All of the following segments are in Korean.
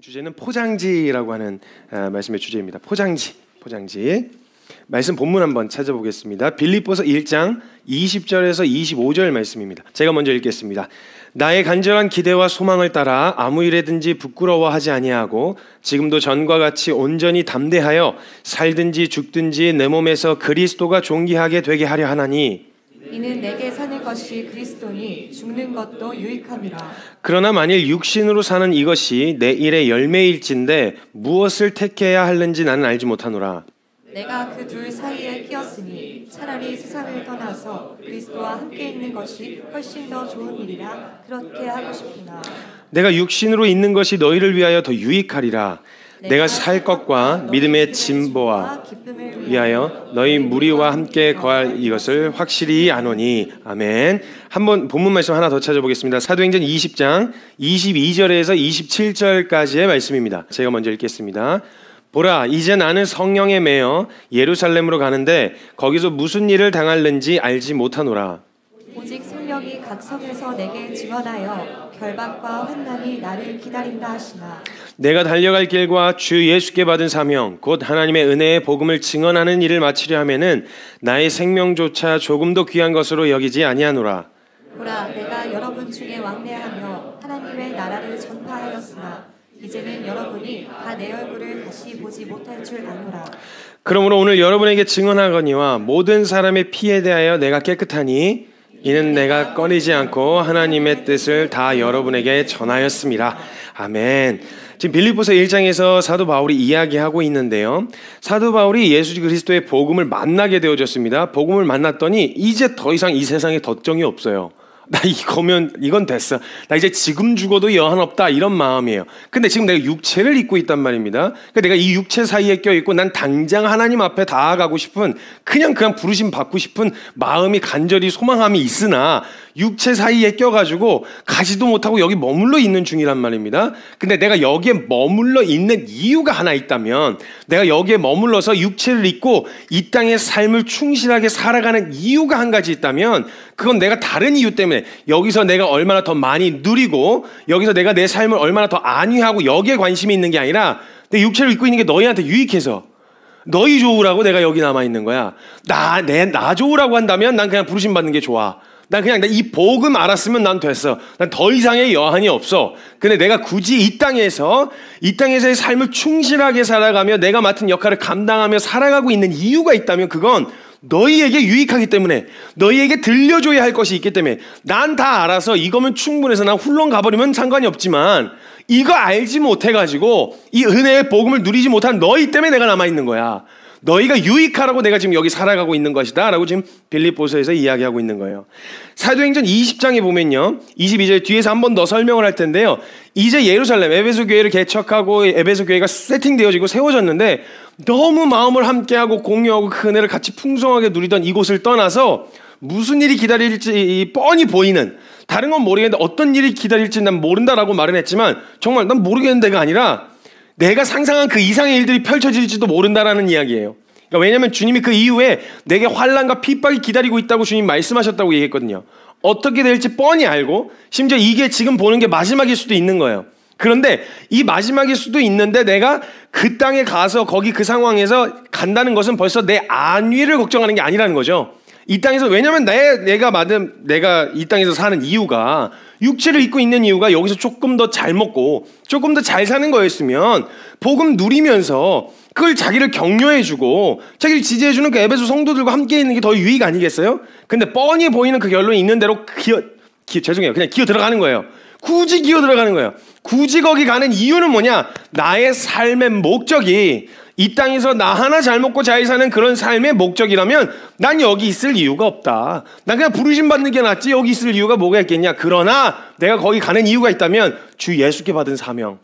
주제는 포장지라고 하는 말씀의 주제입니다. 포장지. 말씀 본문 한번 찾아보겠습니다. 빌립보서 1장 20절에서 25절 말씀입니다. 제가 먼저 읽겠습니다. 나의 간절한 기대와 소망을 따라 아무 일에든지 부끄러워하지 아니하고 지금도 전과 같이 온전히 담대하여 살든지 죽든지 내 몸에서 그리스도가 존귀하게 되게 하려 하나니 이는 내게 사는 것이 그리스도니 죽는 것도 유익함이라. 그러나 만일 육신으로 사는 이것이 내 일의 열매일진데 무엇을 택해야 하는지 나는 알지 못하노라. 내가 그 둘 사이에 끼었으니 차라리 세상을 떠나서 그리스도와 함께 있는 것이 훨씬 더 좋은 일이라 그렇게 하고 싶으나 내가 육신으로 있는 것이 너희를 위하여 더 유익하리라. 내가 살 것과 믿음의 진보와 위하여 너희 무리와 함께 거할 이것을 확실히 아노니. 아멘. 한번 본문 말씀 하나 더 찾아보겠습니다. 사도행전 20장 22절에서 27절까지의 말씀입니다. 제가 먼저 읽겠습니다. 보라, 이제 나는 성령에 매여 예루살렘으로 가는데 거기서 무슨 일을 당할는지 알지 못하노라. 오직 성령이 각 성에서 내게 증언하여 결박과 환난이 나를 기다린다 하시나 내가 달려갈 길과 주 예수께 받은 사명 곧 하나님의 은혜의 복음을 증언하는 일을 마치려 하면은 나의 생명조차 조금도 귀한 것으로 여기지 아니하노라. 보라, 내가 여러분 중에 왕래하며 하나님의 나라를 전파하였으나 이제는 여러분이 다 내 얼굴을 다시 보지 못할 줄 아노라. 그러므로 오늘 여러분에게 증언하거니와 모든 사람의 피에 대하여 내가 깨끗하니 이는 내가 꺼리지 않고 하나님의 뜻을 다 여러분에게 전하였습니다. 아멘. 지금 빌립보서 1장에서 사도 바울이 이야기하고 있는데요. 사도 바울이 예수 그리스도의 복음을 만나게 되어졌습니다. 복음을 만났더니 이제 더 이상 이 세상에 덧정이 없어요. 나 이건 됐어. 나 이제 지금 죽어도 여한 없다. 이런 마음이에요. 근데 지금 내가 육체를 입고 있단 말입니다. 그러니까 내가 이 육체 사이에 껴있고 난 당장 하나님 앞에 다가가고 싶은 그냥 부르심 받고 싶은 마음이 간절히 소망함이 있으나 육체 사이에 껴가지고 가지도 못하고 여기 머물러 있는 중이란 말입니다. 근데 내가 여기에 머물러 있는 이유가 하나 있다면 내가 여기에 머물러서 육체를 입고 이 땅의 삶을 충실하게 살아가는 이유가 한 가지 있다면 그건 내가 다른 이유 때문에 여기서 내가 얼마나 더 많이 누리고 여기서 내가 내 삶을 얼마나 더 안위하고 여기에 관심이 있는 게 아니라 내 육체를 입고 있는 게 너희한테 유익해서 너희 좋으라고 내가 여기 남아있는 거야. 나 좋으라고 한다면 난 그냥 부르심 받는 게 좋아. 난 그냥 이 복음 알았으면 난 됐어. 난 더 이상의 여한이 없어. 근데 내가 굳이 이 땅에서의 삶을 충실하게 살아가며 내가 맡은 역할을 감당하며 살아가고 있는 이유가 있다면 그건 너희에게 유익하기 때문에 너희에게 들려줘야 할 것이 있기 때문에 난 다 알아서 이거면 충분해서 난 훌렁 가버리면 상관이 없지만 이거 알지 못해가지고 이 은혜의 복음을 누리지 못한 너희 때문에 내가 남아있는 거야. 너희가 유익하라고 내가 지금 여기 살아가고 있는 것이다 라고 지금 빌립보서에서 이야기하고 있는 거예요. 사도행전 20장에 보면요 22절 뒤에서 한 번 더 설명을 할 텐데요. 이제 예루살렘 에베소 교회를 개척하고 에베소 교회가 세팅되어지고 세워졌는데 너무 마음을 함께하고 공유하고 그 은혜를 같이 풍성하게 누리던 이곳을 떠나서 무슨 일이 기다릴지 뻔히 보이는 다른 건 모르겠는데 어떤 일이 기다릴지 난 모른다라고 말은 했지만 정말 난 모르겠는데가 아니라 내가 상상한 그 이상의 일들이 펼쳐질지도 모른다라는 이야기예요. 그러니까 왜냐하면 주님이 그 이후에 내게 환난과 핍박이 기다리고 있다고 주님 말씀하셨다고 얘기했거든요. 어떻게 될지 뻔히 알고 심지어 이게 지금 보는 게 마지막일 수도 있는 거예요. 그런데 이 마지막일 수도 있는데 내가 그 땅에 가서 거기 그 상황에서 간다는 것은 벌써 내 안위를 걱정하는 게 아니라는 거죠. 이 땅에서 왜냐면 내가 이 땅에서 사는 이유가 육체를 입고 있는 이유가 여기서 조금 더 잘 먹고 조금 더 잘 사는 거였으면 복음 누리면서 그걸 자기를 격려해주고 자기를 지지해주는 그 에베소 성도들과 함께 있는 게 더 유익 아니겠어요? 근데 뻔히 보이는 그 결론이 있는 대로 그냥 기어 들어가는 거예요. 굳이 기어 들어가는 거예요. 굳이 거기 가는 이유는 뭐냐? 나의 삶의 목적이 이 땅에서 나 하나 잘 먹고 잘 사는 그런 삶의 목적이라면 난 여기 있을 이유가 없다. 난 그냥 부르심 받는 게 낫지 여기 있을 이유가 뭐가 있겠냐. 그러나 내가 거기 가는 이유가 있다면 주 예수께 받은 사명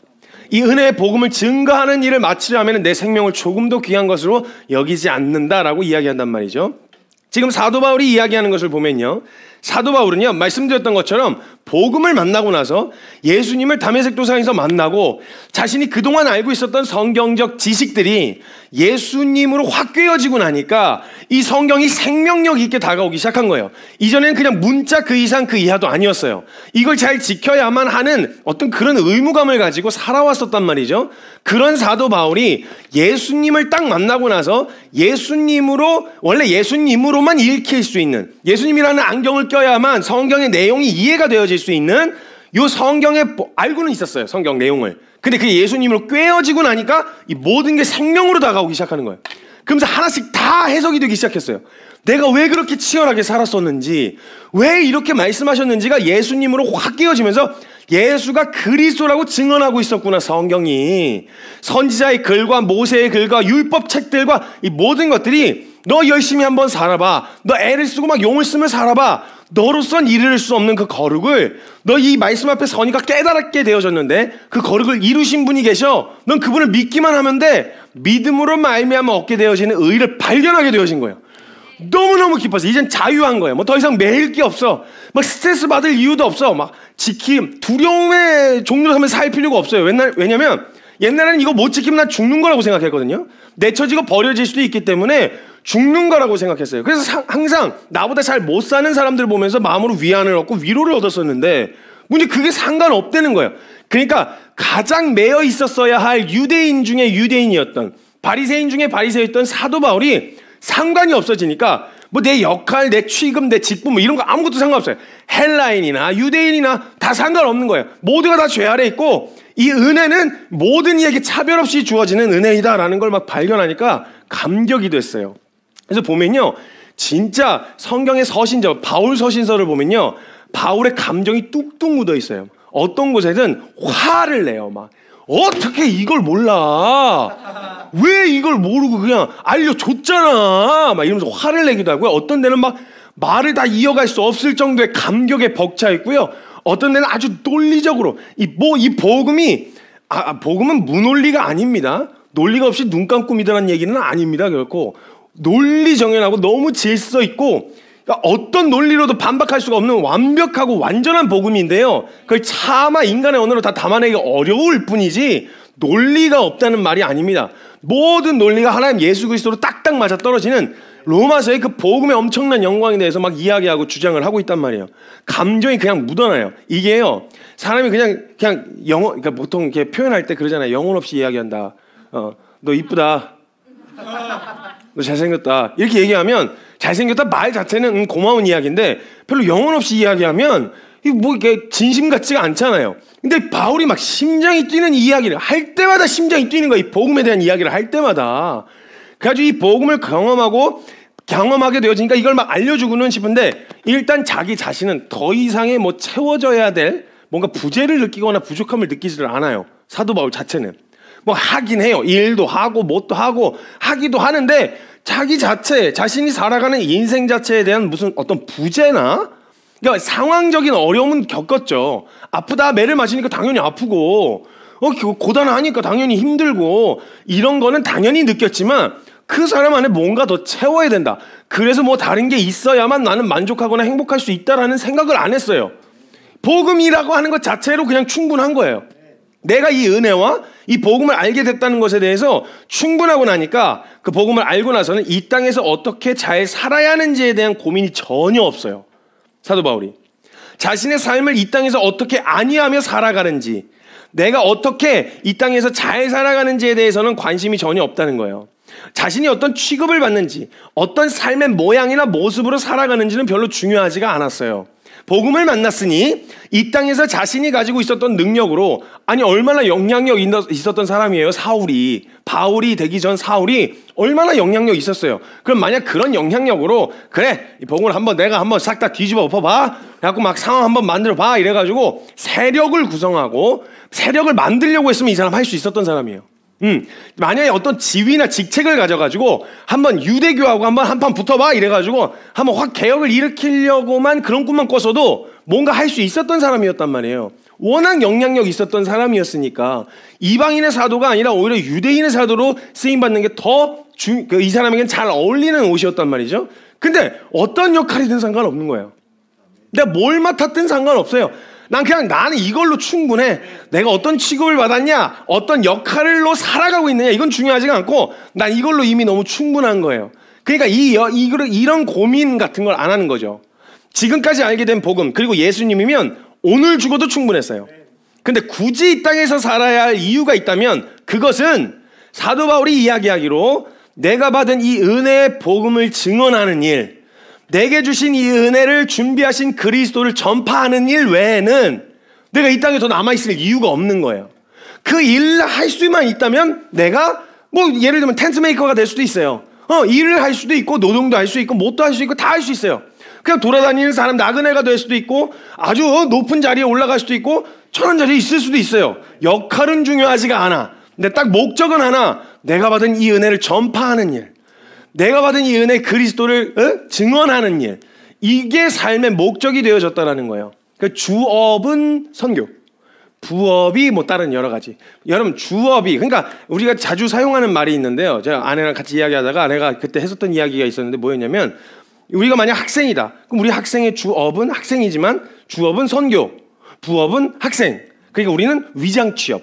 이 은혜의 복음을 증거하는 일을 마치려면 내 생명을 조금도 귀한 것으로 여기지 않는다라고 이야기한단 말이죠. 지금 사도 바울이 이야기하는 것을 보면요. 사도 바울은요 말씀드렸던 것처럼 복음을 만나고 나서 예수님을 다메섹 도상에서 만나고 자신이 그동안 알고 있었던 성경적 지식들이 예수님으로 확 꿰어지고 나니까 이 성경이 생명력 있게 다가오기 시작한 거예요. 이전에는 그냥 문자 그 이상 그 이하도 아니었어요. 이걸 잘 지켜야만 하는 어떤 그런 의무감을 가지고 살아왔었단 말이죠. 그런 사도 바울이 예수님을 딱 만나고 나서 예수님으로, 원래 예수님으로만 읽힐 수 있는, 예수님이라는 안경을 껴야만 성경의 내용이 이해가 되어질 수 있는 요 성경에 알고는 있었어요. 성경 내용을. 근데 그게 예수님으로 꿰어지고 나니까 이 모든 게 생명으로 다가오기 시작하는 거예요. 그러면서 하나씩 다 해석이 되기 시작했어요. 내가 왜 그렇게 치열하게 살았었는지, 왜 이렇게 말씀하셨는지가 예수님으로 확 끼워지면서 예수가 그리스도라고 증언하고 있었구나. 성경이 선지자의 글과 모세의 글과 율법 책들과 이 모든 것들이 너 열심히 한번 살아봐, 너 애를 쓰고 막 용을 쓰며 살아봐, 너로선 이룰 수 없는 그 거룩을 너 이 말씀 앞에 서니까 깨달았게 되어졌는데 그 거룩을 이루신 분이 계셔. 넌 그분을 믿기만 하면 돼. 믿음으로 말미암아 얻게 되어지는 의를 발견하게 되어진 거예요. 너무너무 기뻤어. 이젠 자유한 거예요. 뭐 더 이상 매일 게 없어. 막 스트레스 받을 이유도 없어. 막 지킴, 두려움의 종류로 하면 살 필요가 없어요. 왜냐면 옛날에는 이거 못 지키면 나 죽는 거라고 생각했거든요. 내쳐지고 버려질 수도 있기 때문에 죽는 거라고 생각했어요. 그래서 항상 나보다 잘 못 사는 사람들 보면서 마음으로 위안을 얻고 위로를 얻었었는데 문제 그게 상관없다는 거예요. 그러니까 가장 매여 있었어야 할 유대인 중에 유대인이었던, 바리새인 중에 바리새였던 사도 바울이 상관이 없어지니까 뭐 내 역할, 내 취급, 내 직분 뭐 이런 거 아무것도 상관없어요. 헬라인이나 유대인이나 다 상관없는 거예요. 모두가 다 죄 아래 있고 이 은혜는 모든 이에게 차별 없이 주어지는 은혜이다라는 걸 막 발견하니까 감격이 됐어요. 그래서 보면요, 진짜 성경의 서신서, 바울 서신서를 보면요, 바울의 감정이 뚝뚝 묻어 있어요. 어떤 곳에는 화를 내요. 막 어떻게 이걸 몰라? 왜 이걸 모르고 그냥 알려줬잖아. 막 이러면서 화를 내기도 하고요. 어떤 데는 막 말을 다 이어갈 수 없을 정도의 감격에 벅차 있고요. 어떤 데는 아주 논리적으로 이 복음이 복음은 무논리가 아닙니다. 논리가 없이 눈 감고 믿으라는 얘기는 아닙니다. 결코 논리 정연하고 너무 질서 있고 어떤 논리로도 반박할 수가 없는 완벽하고 완전한 복음인데요, 그걸 차마 인간의 언어로 다 담아내기 어려울 뿐이지 논리가 없다는 말이 아닙니다. 모든 논리가 하나님 예수 그리스도로 딱딱 맞아 떨어지는 로마서의 그 복음의 엄청난 영광에 대해서 막 이야기하고 주장을 하고 있단 말이에요. 감정이 그냥 묻어나요. 이게요, 사람이 그냥 영어, 그러니까 보통 이렇게 표현할 때 그러잖아요. 영혼 없이 이야기한다. 너 이쁘다. 너 잘생겼다. 이렇게 얘기하면 잘생겼다 말 자체는 고마운 이야기인데 별로 영혼 없이 이야기하면 뭐 이게 진심 같지가 않잖아요. 근데 바울이 막 심장이 뛰는 이야기를 할 때마다 심장이 뛰는 거야. 이 복음에 대한 이야기를 할 때마다. 그래가지고 이 복음을 경험하게 되어지니까 이걸 막 알려주고는 싶은데 일단 자기 자신은 더 이상의 뭐 채워져야 될 뭔가 부재를 느끼거나 부족함을 느끼지를 않아요. 사도 바울 자체는. 뭐 하긴 해요. 일도 하고 뭣도 하고 하기도 하는데 자기 자체, 자신이 살아가는 인생 자체에 대한 무슨 어떤 부재나, 그러니까 상황적인 어려움은 겪었죠. 아프다, 매를 맞으니까 당연히 아프고 고단하니까 당연히 힘들고 이런 거는 당연히 느꼈지만 그 사람 안에 뭔가 더 채워야 된다. 그래서 뭐 다른 게 있어야만 나는 만족하거나 행복할 수 있다라는 생각을 안 했어요. 복음이라고 하는 것 자체로 그냥 충분한 거예요. 내가 이 은혜와 이 복음을 알게 됐다는 것에 대해서 충분하고 나니까 그 복음을 알고 나서는 이 땅에서 어떻게 잘 살아야 하는지에 대한 고민이 전혀 없어요. 사도 바울이 자신의 삶을 이 땅에서 어떻게 안위하며 살아가는지, 내가 어떻게 이 땅에서 잘 살아가는지에 대해서는 관심이 전혀 없다는 거예요. 자신이 어떤 취급을 받는지, 어떤 삶의 모양이나 모습으로 살아가는지는 별로 중요하지가 않았어요. 복음을 만났으니 이 땅에서 자신이 가지고 있었던 능력으로, 아니 얼마나 영향력 있었던 사람이에요. 사울이, 바울이 되기 전 사울이 얼마나 영향력 있었어요. 그럼 만약 그런 영향력으로 그래, 이 복음을 내가 한번 싹 다 뒤집어 엎어봐, 그래갖고 막 상황 한번 만들어봐 이래가지고 세력을 구성하고 세력을 만들려고 했으면 이 사람 할 수 있었던 사람이에요. 만약에 어떤 지위나 직책을 가져가지고 한번 유대교하고 한판 붙어봐 이래가지고 한번 확 개혁을 일으키려고만 그런 꿈만 꿨어도 뭔가 할 수 있었던 사람이었단 말이에요. 워낙 영향력 있었던 사람이었으니까 이방인의 사도가 아니라 오히려 유대인의 사도로 쓰임받는 게 더 이 사람에겐 잘 어울리는 옷이었단 말이죠. 근데 어떤 역할이든 상관없는 거예요. 내가 뭘 맡았든 상관없어요. 나는 이걸로 충분해. 내가 어떤 취급을 받았냐, 어떤 역할로 살아가고 있느냐, 이건 중요하지가 않고 난 이걸로 이미 너무 충분한 거예요. 그러니까 이런 고민 같은 걸 안 하는 거죠. 지금까지 알게 된 복음, 그리고 예수님이면 오늘 죽어도 충분했어요. 근데 굳이 이 땅에서 살아야 할 이유가 있다면 그것은 사도 바울이 이야기하기로 내가 받은 이 은혜의 복음을 증언하는 일, 내게 주신 이 은혜를 준비하신 그리스도를 전파하는 일 외에는 내가 이 땅에 더 남아있을 이유가 없는 거예요. 그 일을 할 수만 있다면 내가 뭐 예를 들면 텐트 메이커가 될 수도 있어요. 일을 할 수도 있고 노동도 할 수 있고 뭣도 할 수 있고 다 할 수 있어요. 그냥 돌아다니는 사람 나그네가 될 수도 있고 아주 높은 자리에 올라갈 수도 있고 천한 자리에 있을 수도 있어요. 역할은 중요하지가 않아. 근데 딱 목적은 하나, 내가 받은 이 은혜를 전파하는 일, 내가 받은 이 은혜 그리스도를 증언하는 일, 이게 삶의 목적이 되어졌다는 거예요. 그러니까 주업은 선교, 부업이 뭐 다른 여러 가지. 여러분 주업이, 그러니까 우리가 자주 사용하는 말이 있는데요. 제가 아내랑 같이 이야기하다가 아내가 그때 했었던 이야기가 있었는데 뭐였냐면, 우리가 만약 학생이다. 그럼 우리 학생의 주업은 학생이지만 주업은 선교, 부업은 학생. 그러니까 우리는 위장 취업.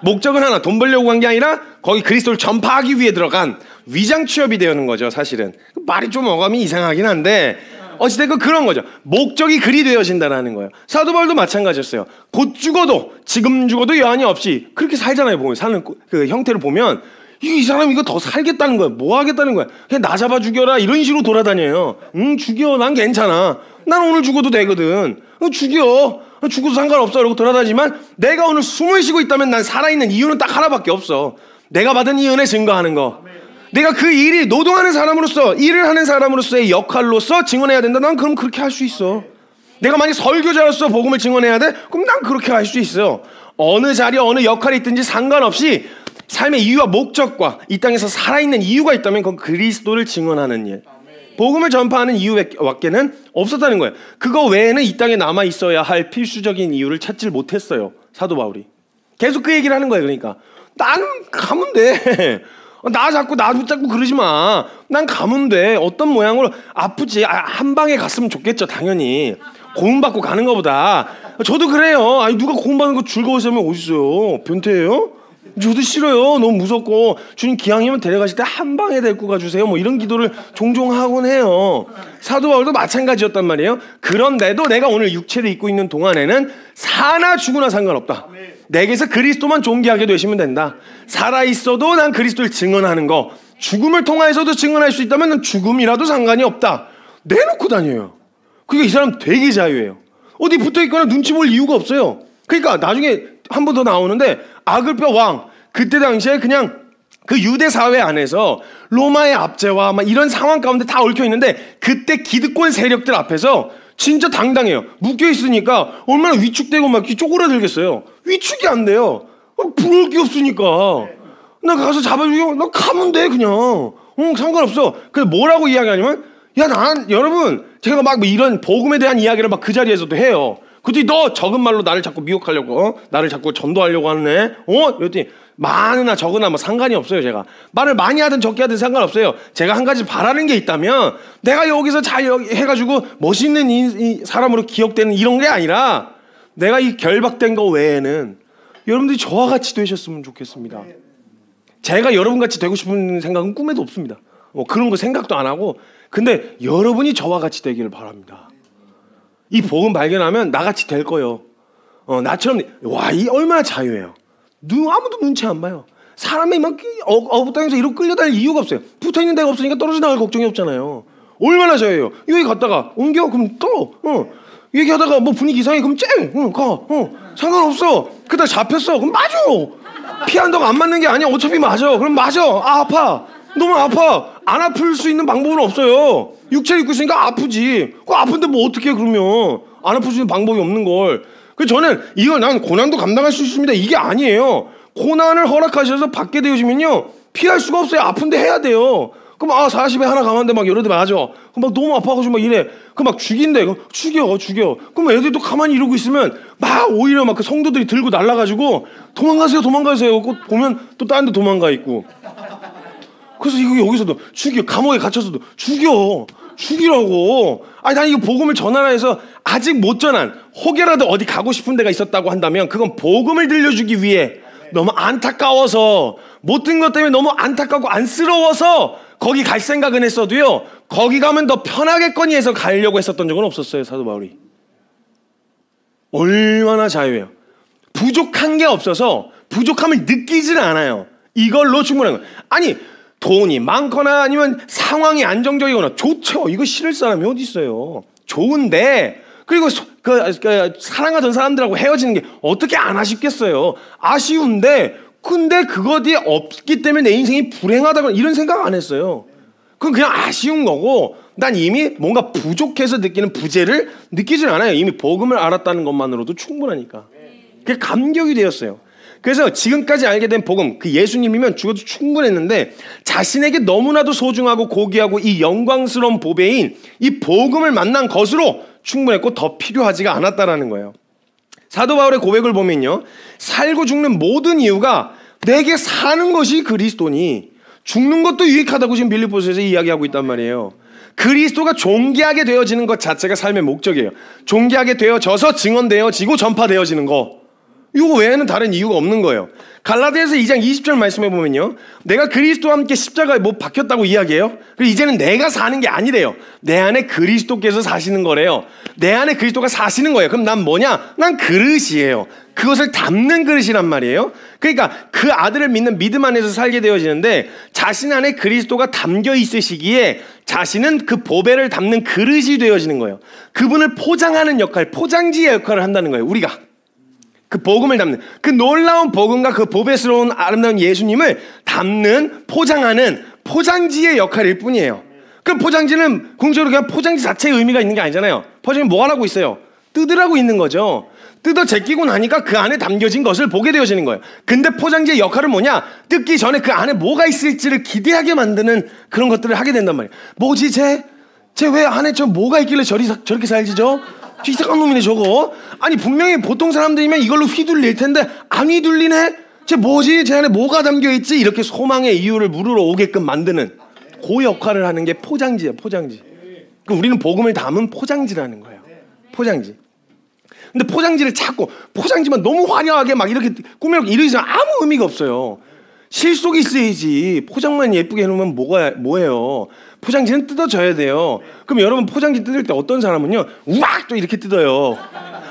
목적은 하나, 돈 벌려고 한 게 아니라 거기 그리스도를 전파하기 위해 들어간 위장 취업이 되는 거죠. 사실은 말이 좀 어감이 이상하긴 한데 어찌됐건 그런 거죠. 목적이 그리 되어진다는 거예요. 사도 바울도 마찬가지였어요. 곧 죽어도, 지금 죽어도 여한이 없이 그렇게 살잖아요. 보면 사는 그 형태를 보면 이 사람 이거 더 살겠다는 거야. 뭐 하겠다는 거야. 그냥 나 잡아 죽여라 이런 식으로 돌아다녀요. 죽여, 난 괜찮아. 난 오늘 죽어도 되거든. 죽여, 죽어도 상관없어 이러고 돌아다니지만 내가 오늘 숨을 쉬고 있다면 난 살아있는 이유는 딱 하나밖에 없어. 내가 받은 이 은혜 증거하는 거. 내가 그 일이 노동하는 사람으로서, 일을 하는 사람으로서의 역할로서 증언해야 된다. 난 그럼 그렇게 할 수 있어. 내가 만약 설교자로서 복음을 증언해야 돼? 그럼 난 그렇게 할 수 있어. 어느 자리, 어느 역할에 있든지 상관없이 삶의 이유와 목적과 이 땅에서 살아있는 이유가 있다면 그건 그리스도를 증언하는 일, 복음을 전파하는 이유밖에는 없었다는 거예요. 그거 외에는 이 땅에 남아 있어야 할 필수적인 이유를 찾질 못했어요. 사도 바울이 계속 그 얘기를 하는 거예요. 그러니까 나는 가면 돼. 나 붙잡고 그러지 마. 난 가면 돼. 어떤 모양으로 아프지. 한 방에 갔으면 좋겠죠. 당연히 고음받고 가는 것보다. 저도 그래요. 아니 누가 고음받는 거 즐거워하면 어딨어요. 변태예요? 저도 싫어요. 너무 무섭고 주님 기왕이면 데려가실 때 한 방에 데리고 가주세요. 뭐 이런 기도를 종종 하곤 해요. 사도 바울도 마찬가지였단 말이에요. 그런데도 내가 오늘 육체를 입고 있는 동안에는 사나 죽으나 상관없다. 내게서 그리스도만 존귀하게 되시면 된다. 살아있어도 난 그리스도를 증언하는 거, 죽음을 통하여서도 증언할 수 있다면 죽음이라도 상관이 없다. 내놓고 다녀요. 그러니까 이 사람 되게 자유해요. 어디 붙어있거나 눈치 볼 이유가 없어요. 그러니까 나중에 한 번 더 나오는데 아글뼈 왕, 그때 당시에 그냥 그 유대 사회 안에서 로마의 압제와 막 이런 상황 가운데 다 얽혀 있는데 그때 기득권 세력들 앞에서 진짜 당당해요. 묶여 있으니까 얼마나 위축되고 막 쪼그라들겠어요. 위축이 안 돼요. 부러울 게 없으니까. 나 가서 잡아주고 나 가면 돼 그냥. 상관없어. 그래서 뭐라고 이야기하냐면, 여러분 제가 막 이런 복음에 대한 이야기를 막 그 자리에서도 해요. 그랬더니 너 적은 말로 나를 자꾸 미혹하려고, 나를 자꾸 전도하려고 하네. 이랬더니 많으나 적으나 뭐 상관이 없어요. 제가 말을 많이 하든 적게 하든 상관없어요. 제가 한 가지 바라는 게 있다면 내가 여기서 잘 해가지고 멋있는 이 사람으로 기억되는 이런 게 아니라 내가 이 결박된 거 외에는 여러분들이 저와 같이 되셨으면 좋겠습니다. 제가 여러분같이 되고 싶은 생각은 꿈에도 없습니다. 그런 거 생각도 안 하고, 근데 여러분이 저와 같이 되기를 바랍니다. 이 복음 발견하면 나같이 될 거예요. 나처럼. 이 얼마나 자유해요. 아무도 눈치 안 봐요. 사람이 막 어부땅에서 이렇게 끌려다닐 이유가 없어요. 붙어있는 데가 없으니까 떨어져 나갈 걱정이 없잖아요. 얼마나 자유해요. 여기 갔다가 옮겨 그럼 또 얘기하다가 뭐 분위기 이상해 그럼 가 상관없어. 그러다 잡혔어 그럼 맞아. 피한다고 안 맞는 게 아니야. 어차피 맞아. 그럼 맞아. 아파. 너무 아파. 안 아플 수 있는 방법은 없어요. 육체를 입고 있으니까 아프지. 아픈데 뭐 어떻게 해 그러면. 안 아플 수 있는 방법이 없는 걸. 그래서 저는 난 고난도 감당할 수 있습니다. 이게 아니에요. 고난을 허락하셔서 받게 되어지면요 피할 수가 없어요. 아픈데 해야 돼요. 그럼 40에 하나 가만데 막 여러 대 맞아. 그럼 막 너무 아파가지고 막 이래. 그럼 막 죽인대. 죽여. 그럼 애들이 또 가만히 이러고 있으면 막 오히려 막 그 성도들이 들고 날라가지고 도망가세요. 보면 또 다른 데 도망가 있고. 그래서 이거 여기서도 죽여. 감옥에 갇혀서도 죽이라고. 아니 난 이거 복음을 전하라 해서 아직 못 전한, 혹여라도 어디 가고 싶은 데가 있었다고 한다면 그건 복음을 들려주기 위해 너무 안타까워서, 못 든 것 때문에 너무 안타깝고 안쓰러워서 거기 갈 생각은 했어도요, 거기 가면 더 편하겠거니 해서 가려고 했었던 적은 없었어요. 사도 바울이 얼마나 자유해요. 부족한 게 없어서 부족함을 느끼지는 않아요. 이걸로 충분한 거예요. 아니, 돈이 많거나 아니면 상황이 안정적이거나 좋죠. 이거 싫을 사람이 어디 있어요. 좋은데, 그리고 사랑하던 사람들하고 헤어지는 게 어떻게 안 아쉽겠어요. 아쉬운데, 근데 그거 뒤에 없기 때문에 내 인생이 불행하다거나 이런 생각 안 했어요. 그건 그냥 아쉬운 거고, 난 이미 뭔가 부족해서 느끼는 부재를 느끼질 않아요. 이미 복음을 알았다는 것만으로도 충분하니까. 그게 감격이 되었어요. 그래서 지금까지 알게 된 복음, 그 예수님이면 죽어도 충분했는데, 자신에게 너무나도 소중하고 고귀하고 이 영광스러운 보배인 이 복음을 만난 것으로 충분했고 더 필요하지가 않았다라는 거예요. 사도 바울의 고백을 보면요, 살고 죽는 모든 이유가 내게 사는 것이 그리스도니 죽는 것도 유익하다고 지금 빌립보서에서 이야기하고 있단 말이에요. 그리스도가 존귀하게 되어지는 것 자체가 삶의 목적이에요. 존귀하게 되어져서 증언되어지고 전파되어지는 거, 이거 외에는 다른 이유가 없는 거예요. 갈라디아서 2장 20절 말씀해 보면요, 내가 그리스도와 함께 십자가에 못 박혔다고 이야기해요. 그리고 이제는 내가 사는 게 아니래요. 내 안에 그리스도께서 사시는 거래요. 내 안에 그리스도가 사시는 거예요. 그럼 난 뭐냐? 난 그릇이에요. 그것을 담는 그릇이란 말이에요. 그러니까 그 아들을 믿는 믿음 안에서 살게 되어지는데, 자신 안에 그리스도가 담겨 있으시기에 자신은 그 보배를 담는 그릇이 되어지는 거예요. 그분을 포장하는 역할, 포장지의 역할을 한다는 거예요. 우리가 그 복음을 담는, 그 놀라운 복음과 그 보배스러운 아름다운 예수님을 담는, 포장하는 포장지의 역할일 뿐이에요. 그 포장지는 궁극적으로 그냥 포장지 자체의 의미가 있는 게 아니잖아요. 포장지 뭐 하라고 있어요? 뜯으라고 있는 거죠. 뜯어 제끼고 나니까 그 안에 담겨진 것을 보게 되어지는 거예요. 근데 포장지의 역할은 뭐냐? 뜯기 전에 그 안에 뭐가 있을지를 기대하게 만드는 그런 것들을 하게 된단 말이에요. 뭐지 쟤 왜 안에 저 뭐가 있길래 저렇게 살지 저? 이상한 놈이네 저거. 아니, 분명히 보통 사람들이면 이걸로 휘둘릴 텐데 안 휘둘리네. 쟤 뭐지? 쟤 안에 뭐가 담겨있지? 이렇게 소망의 이유를 물으러 오게끔 만드는 그 역할을 하는 게 포장지예요. 포장지. 우리는 복음을 담은 포장지라는 거예요. 포장지. 근데 포장지를 찾고, 포장지만 너무 화려하게 막 이렇게 꾸며놓고 이러지만 아무 의미가 없어요. 실속이 있어야지. 포장만 예쁘게 해놓으면 뭐예요? 포장지는 뜯어져야 돼요. 그럼 여러분, 포장지 뜯을 때 어떤 사람은요, 우악 또 이렇게 뜯어요.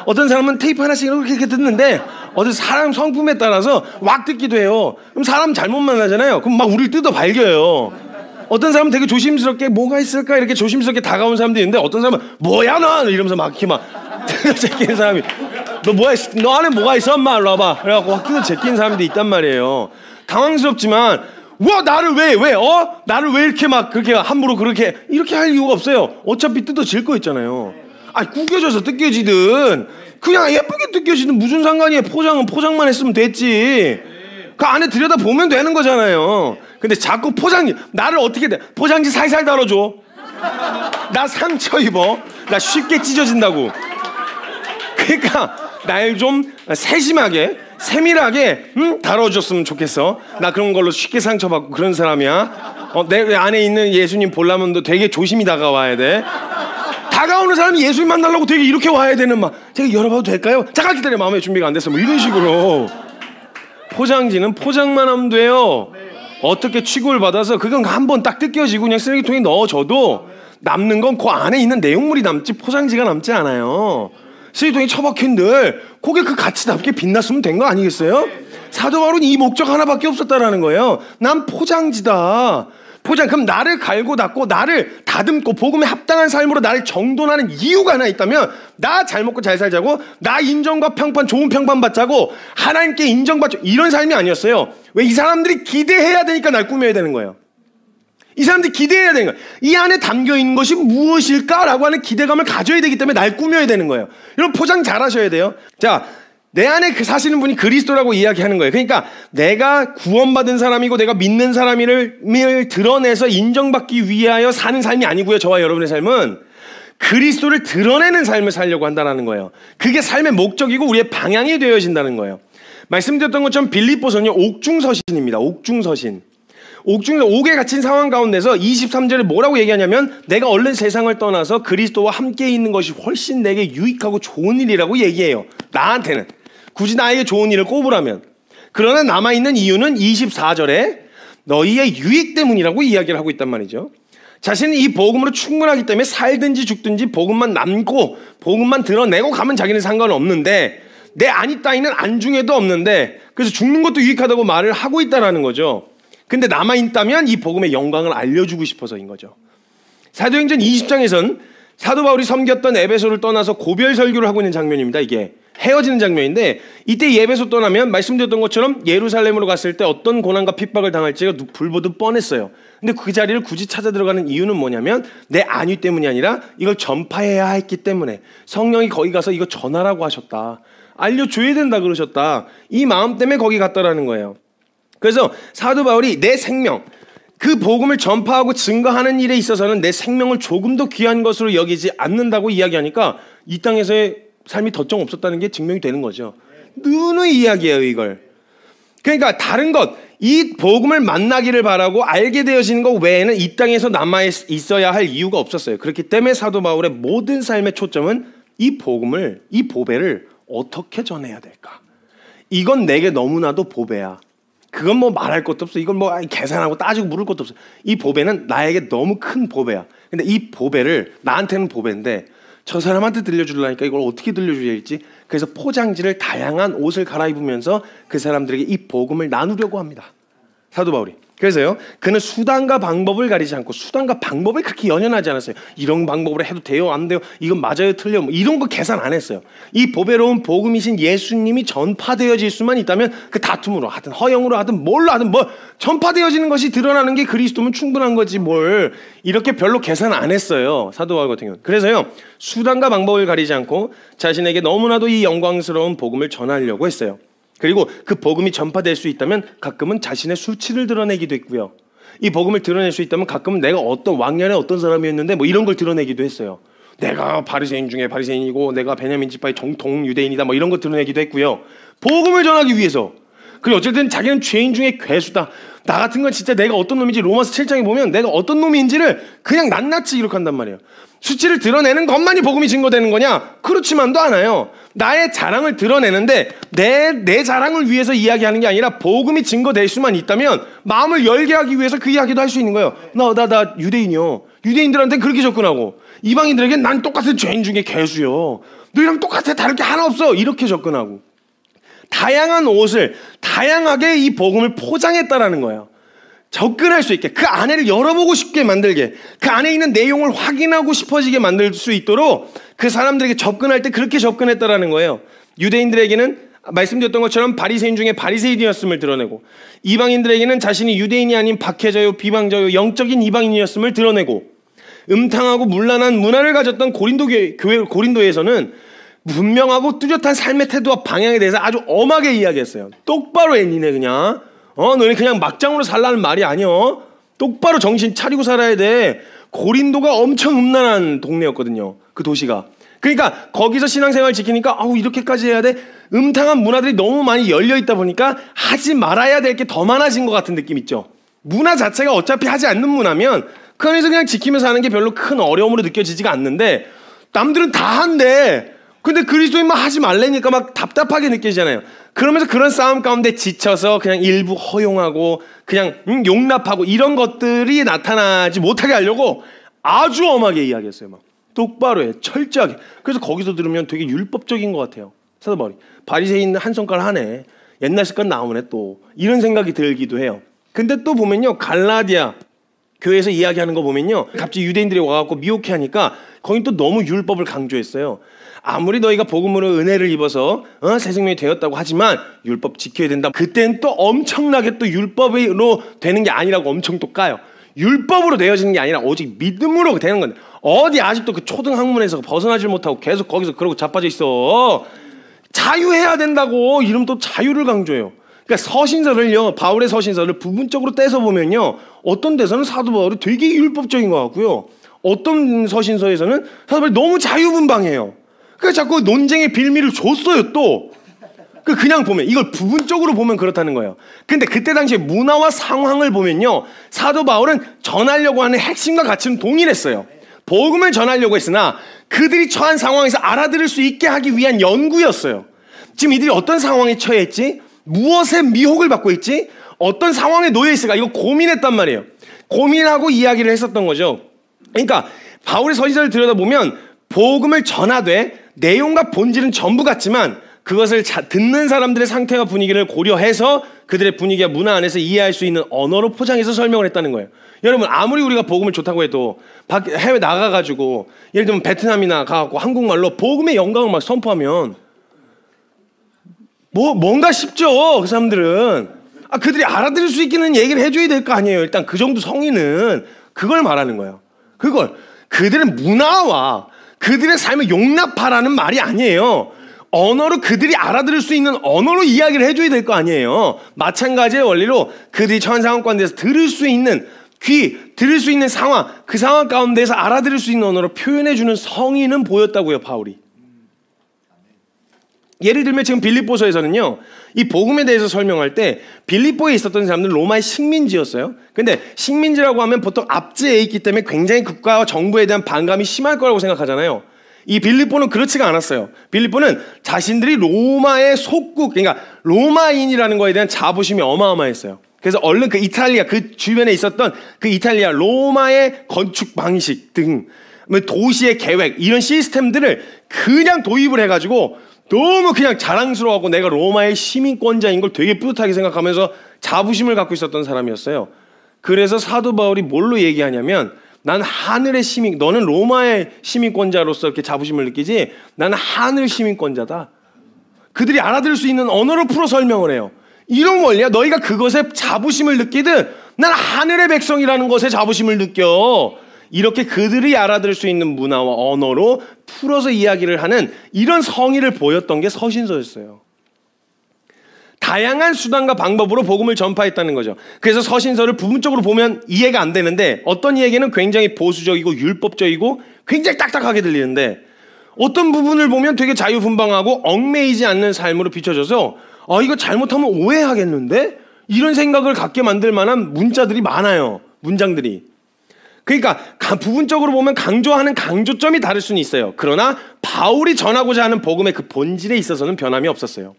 어떤 사람은 테이프 하나씩 이렇게 뜯는데, 어떤 사람 성품에 따라서 왁 뜯기도 해요. 그럼 사람 잘못 만나잖아요. 그럼 막 우리를 뜯어 발겨요. 어떤 사람은 되게 조심스럽게 뭐가 있을까 이렇게 조심스럽게 다가온 사람도 있는데, 어떤 사람은 뭐야 너 이러면서 막 이렇게 막 뜯어 제끼는 사람이, 너 안에 뭐가 있어 엄마 일로 와봐 그래갖고 막 뜯어 제끼는 사람도 있단 말이에요. 당황스럽지만, 와 나를 왜 나를 왜 이렇게 막 그렇게 함부로 이렇게 할 이유가 없어요. 어차피 뜯어질 거 있잖아요. 아니, 구겨져서 뜯겨지든 그냥 예쁘게 뜯겨지든 무슨 상관이에요. 포장은 포장만 했으면 됐지. 그 안에 들여다 보면 되는 거잖아요. 근데 자꾸 포장지, 나를 어떻게 돼? 포장지 살살 다뤄줘. 나 상처 입어. 나 쉽게 찢어진다고. 그러니까 날 좀 세밀하게 다뤄줬으면 좋겠어. 나 그런 걸로 쉽게 상처받고 그런 사람이야. 내 안에 있는 예수님 보려면 너 되게 조심히 다가와야 돼. 다가오는 사람이 예수님 만나려고 되게 이렇게 와야 되는, 막 제가 열어봐도 될까요? 잠깐 기다려, 마음의 준비가 안 됐어, 뭐 이런 식으로. 포장지는 포장만 하면 돼요. 어떻게 취급을 받아서 그건 한번 딱 뜯겨지고 그냥 쓰레기통에 넣어줘도 남는 건 그 안에 있는 내용물이 남지 포장지가 남지 않아요. 쓰레기통에 처박힌들 그게 그 가치답게 빛났으면 된 거 아니겠어요? 사도 바울은 이 목적 하나밖에 없었다라는 거예요. 난 포장지다. 그럼 나를 갈고 닦고 나를 다듬고 복음에 합당한 삶으로 나를 정돈하는 이유가 하나 있다면, 나 잘 먹고 잘 살자고, 나 인정과 평판, 좋은 평판 받자고, 하나님께 인정받자, 이런 삶이 아니었어요. 왜? 이 사람들이 기대해야 되니까 날 꾸며야 되는 거예요. 이 사람들이 기대해야 되는 거예요. 이 안에 담겨있는 것이 무엇일까라고 하는 기대감을 가져야 되기 때문에 날 꾸며야 되는 거예요. 여러분, 포장 잘 하셔야 돼요. 자, 내 안에 사시는 분이 그리스도라고 이야기하는 거예요. 그러니까 내가 구원받은 사람이고 내가 믿는 사람임을 드러내서 인정받기 위하여 사는 삶이 아니고요. 저와 여러분의 삶은 그리스도를 드러내는 삶을 살려고 한다는 거예요. 그게 삶의 목적이고 우리의 방향이 되어진다는 거예요. 말씀드렸던 것처럼 빌립보서는요, 옥중서신입니다. 옥중서신. 옥에 갇힌 상황 가운데서 23절에 뭐라고 얘기하냐면 내가 얼른 세상을 떠나서 그리스도와 함께 있는 것이 훨씬 내게 유익하고 좋은 일이라고 얘기해요. 나한테는. 굳이 나에게 좋은 일을 꼽으라면. 그러나 남아있는 이유는 24절에 너희의 유익 때문이라고 이야기를 하고 있단 말이죠. 자신은 이 복음으로 충분하기 때문에 살든지 죽든지 복음만 남고 복음만 드러내고 가면 자기는 상관없는데 내 안위 따위는 안중에도 없는데 그래서 죽는 것도 유익하다고 말을 하고 있다는 거죠. 근데 남아있다면 이 복음의 영광을 알려주고 싶어서인 거죠. 사도행전 20장에선 사도 바울이 섬겼던 에베소를 떠나서 고별 설교를 하고 있는 장면입니다. 이게 헤어지는 장면인데 이때 에베소 떠나면 말씀드렸던 것처럼 예루살렘으로 갔을 때 어떤 고난과 핍박을 당할지가 불보듯 뻔했어요. 근데 그 자리를 굳이 찾아 들어가는 이유는 뭐냐면 내 안위 때문이 아니라 이걸 전파해야 했기 때문에 성령이 거기 가서 이거 전하라고 하셨다. 알려줘야 된다 그러셨다. 이 마음 때문에 거기 갔다라는 거예요. 그래서 사도 바울이 내 생명, 그 복음을 전파하고 증거하는 일에 있어서는 내 생명을 조금 더 귀한 것으로 여기지 않는다고 이야기하니까 이 땅에서의 삶이 덧정 없었다는 게 증명이 되는 거죠. 누누이 이야기해요 이걸. 그러니까 다른 것, 이 복음을 만나기를 바라고 알게 되어지는 것 외에는 이 땅에서 남아 있어야 할 이유가 없었어요. 그렇기 때문에 사도 바울의 모든 삶의 초점은 이 복음을, 이 보배를 어떻게 전해야 될까? 이건 내게 너무나도 보배야. 그건 뭐 말할 것도 없어. 이건 뭐 계산하고 따지고 물을 것도 없어. 이 보배는 나에게 너무 큰 보배야. 근데 이 보배를, 나한테는 보배인데 저 사람한테 들려주려니까 이걸 어떻게 들려줘야 할지. 그래서 포장지를 다양한 옷을 갈아입으면서 그 사람들에게 이 복음을 나누려고 합니다. 사도 바울이. 그래서요, 그는 수단과 방법을 가리지 않고 수단과 방법을 그렇게 연연하지 않았어요. 이런 방법으로 해도 돼요, 안 돼요, 이건 맞아요, 틀려요, 뭐 이런 거 계산 안 했어요. 이 보배로운 복음이신 예수님이 전파되어질 수만 있다면 그 다툼으로 하든 허영으로 하든 뭘로 하든 뭐 전파되어지는 것이 드러나는 게 그리스도면 충분한 거지 뭘 이렇게 별로 계산 안 했어요. 사도 바울 같은 경우는. 그래서요, 수단과 방법을 가리지 않고 자신에게 너무나도 이 영광스러운 복음을 전하려고 했어요. 그리고 그 복음이 전파될 수 있다면 가끔은 자신의 수치를 드러내기도 했고요. 이 복음을 드러낼 수 있다면 가끔은 내가 어떤 왕년에 어떤 사람이었는데 뭐 이런 걸 드러내기도 했어요. 내가 바리새인 중에 바리새인이고 내가 베냐민 지파의 정통 유대인이다 뭐 이런 거 드러내기도 했고요. 복음을 전하기 위해서. 그리고 어쨌든 자기는 죄인 중에 괴수다. 나 같은 건 진짜 내가 어떤 놈인지 로마서 7장에 보면 내가 어떤 놈인지를 그냥 낱낱이 기록한단 말이에요. 수치를 드러내는 것만이 복음이 증거되는 거냐? 그렇지만도 않아요. 나의 자랑을 드러내는데 내 자랑을 위해서 이야기하는 게 아니라 복음이 증거될 수만 있다면 마음을 열게 하기 위해서 그 이야기도 할 수 있는 거예요. 나 유대인이요. 유대인들한테는 그렇게 접근하고 이방인들에게는 난 똑같은 죄인 중에 괴수요. 너희랑 똑같아. 다를 게 하나 없어. 이렇게 접근하고 다양한 옷을 다양하게 이 복음을 포장했다라는 거예요. 접근할 수 있게, 그 안에를 열어보고 싶게 만들게, 그 안에 있는 내용을 확인하고 싶어지게 만들 수 있도록 그 사람들에게 접근할 때 그렇게 접근했다라는 거예요. 유대인들에게는 말씀드렸던 것처럼 바리새인 중에 바리새인이었음을 드러내고, 이방인들에게는 자신이 유대인이 아닌 박해자요 비방자요 영적인 이방인이었음을 드러내고, 음탕하고 문란한 문화를 가졌던 고린도에서는 분명하고 뚜렷한 삶의 태도와 방향에 대해서 아주 엄하게 이야기했어요. 똑바로 해 니네 그냥. 너네 그냥 막장으로 살라는 말이 아니여. 똑바로 정신 차리고 살아야 돼. 고린도가 엄청 음란한 동네였거든요. 그 도시가. 그러니까 거기서 신앙생활 지키니까 아우 이렇게까지 해야 돼? 음탕한 문화들이 너무 많이 열려있다 보니까 하지 말아야 될 게 더 많아진 것 같은 느낌 있죠. 문화 자체가 어차피 하지 않는 문화면 그 안에서 그냥 지키면서 하는 게 별로 큰 어려움으로 느껴지지가 않는데 남들은 다 한대. 근데 그리스도인만 하지 말래니까 막 답답하게 느껴지잖아요. 그러면서 그런 싸움 가운데 지쳐서 그냥 일부 허용하고 그냥 용납하고 이런 것들이 나타나지 못하게 하려고 아주 엄하게 이야기했어요. 막 똑바로 해, 철저하게. 그래서 거기서 들으면 되게 율법적인 것 같아요. 사도 바울이 바리새인 한 손가락 하네. 옛날 습관 나오네 또. 이런 생각이 들기도 해요. 근데 또 보면요, 갈라디아 교회에서 이야기하는 거 보면요, 갑자기 유대인들이 와갖고 미혹해 하니까 거긴 또 너무 율법을 강조했어요. 아무리 너희가 복음으로 은혜를 입어서 새 생명이 되었다고 하지만 율법 지켜야 된다. 그때는 또 엄청나게 또 율법으로 되는 게 아니라고 엄청 또 까요. 율법으로 되어지는 게 아니라 오직 믿음으로 되는 건데 어디 아직도 그 초등학문에서 벗어나질 못하고 계속 거기서 그러고 자빠져 있어. 자유해야 된다고. 이러면 또 자유를 강조해요. 그러니까 서신서를요, 바울의 서신서를 부분적으로 떼서 보면요, 어떤 데서는 사도 바울이 되게 율법적인 것 같고요, 어떤 서신서에서는 사도 바울이 너무 자유분방해요. 그러니까 자꾸 논쟁의 빌미를 줬어요 또. 그냥 보면 이걸 부분적으로 보면 그렇다는 거예요. 근데 그때 당시에 문화와 상황을 보면요, 사도 바울은 전하려고 하는 핵심과 가치는 동일했어요. 복음을 전하려고 했으나 그들이 처한 상황에서 알아들을 수 있게 하기 위한 연구였어요. 지금 이들이 어떤 상황에 처해 있지? 무엇에 미혹을 받고 있지? 어떤 상황에 놓여 있을까? 이거 고민했단 말이에요. 고민하고 이야기를 했었던 거죠. 그러니까 바울의 서신서를 들여다보면 복음을 전하되 내용과 본질은 전부 같지만 그것을 듣는 사람들의 상태와 분위기를 고려해서 그들의 분위기와 문화 안에서 이해할 수 있는 언어로 포장해서 설명을 했다는 거예요. 여러분, 아무리 우리가 복음을 좋다고 해도 해외 나가가지고 예를 들면 베트남이나 가고 한국말로 복음의 영광을 막 선포하면 뭔가 싶죠. 그 사람들은. 그들이 알아들을 수 있기는 얘기를 해줘야 될 거 아니에요. 일단 그 정도 성의는 그걸 말하는 거예요. 그들의 문화와 그들의 삶을 용납하라는 말이 아니에요. 언어로 그들이 알아들을 수 있는 언어로 이야기를 해줘야 될 거 아니에요. 마찬가지의 원리로 그들이 처한 상황 가운데서 들을 수 있는 귀, 들을 수 있는 상황, 그 상황 가운데서 알아들을 수 있는 언어로 표현해주는 성의는 보였다고요, 바울이. 예를 들면 지금 빌립보서에서는요, 이 복음에 대해서 설명할 때 빌립보에 있었던 사람들은 로마의 식민지였어요. 근데 식민지라고 하면 보통 압제에 있기 때문에 굉장히 국가와 정부에 대한 반감이 심할 거라고 생각하잖아요. 이 빌립보는 그렇지가 않았어요. 빌립보는 자신들이 로마의 속국, 그러니까 로마인이라는 거에 대한 자부심이 어마어마했어요. 그래서 얼른 그 이탈리아, 그 주변에 있었던 그 이탈리아, 로마의 건축 방식 등 도시의 계획, 이런 시스템들을 그냥 도입을 해가지고 너무 그냥 자랑스러워하고 내가 로마의 시민권자인 걸 되게 뿌듯하게 생각하면서 자부심을 갖고 있었던 사람이었어요. 그래서 사도 바울이 뭘로 얘기하냐면, 난 하늘의 시민, 너는 로마의 시민권자로서 이렇게 자부심을 느끼지, 나는 하늘 시민권자다. 그들이 알아들을 수 있는 언어로 풀어 설명을 해요. 이런 원리야. 너희가 그것에 자부심을 느끼든 난 하늘의 백성이라는 것에 자부심을 느껴. 이렇게 그들이 알아들을 수 있는 문화와 언어로 풀어서 이야기를 하는 이런 성의를 보였던 게 서신서였어요. 다양한 수단과 방법으로 복음을 전파했다는 거죠. 그래서 서신서를 부분적으로 보면 이해가 안 되는데, 어떤 이야기는 굉장히 보수적이고 율법적이고 굉장히 딱딱하게 들리는데, 어떤 부분을 보면 되게 자유분방하고 얽매이지 않는 삶으로 비춰져서 이거 잘못하면 오해하겠는데? 이런 생각을 갖게 만들 만한 문자들이 많아요. 문장들이. 그러니까 부분적으로 보면 강조하는 강조점이 다를 수는 있어요. 그러나 바울이 전하고자 하는 복음의 그 본질에 있어서는 변함이 없었어요.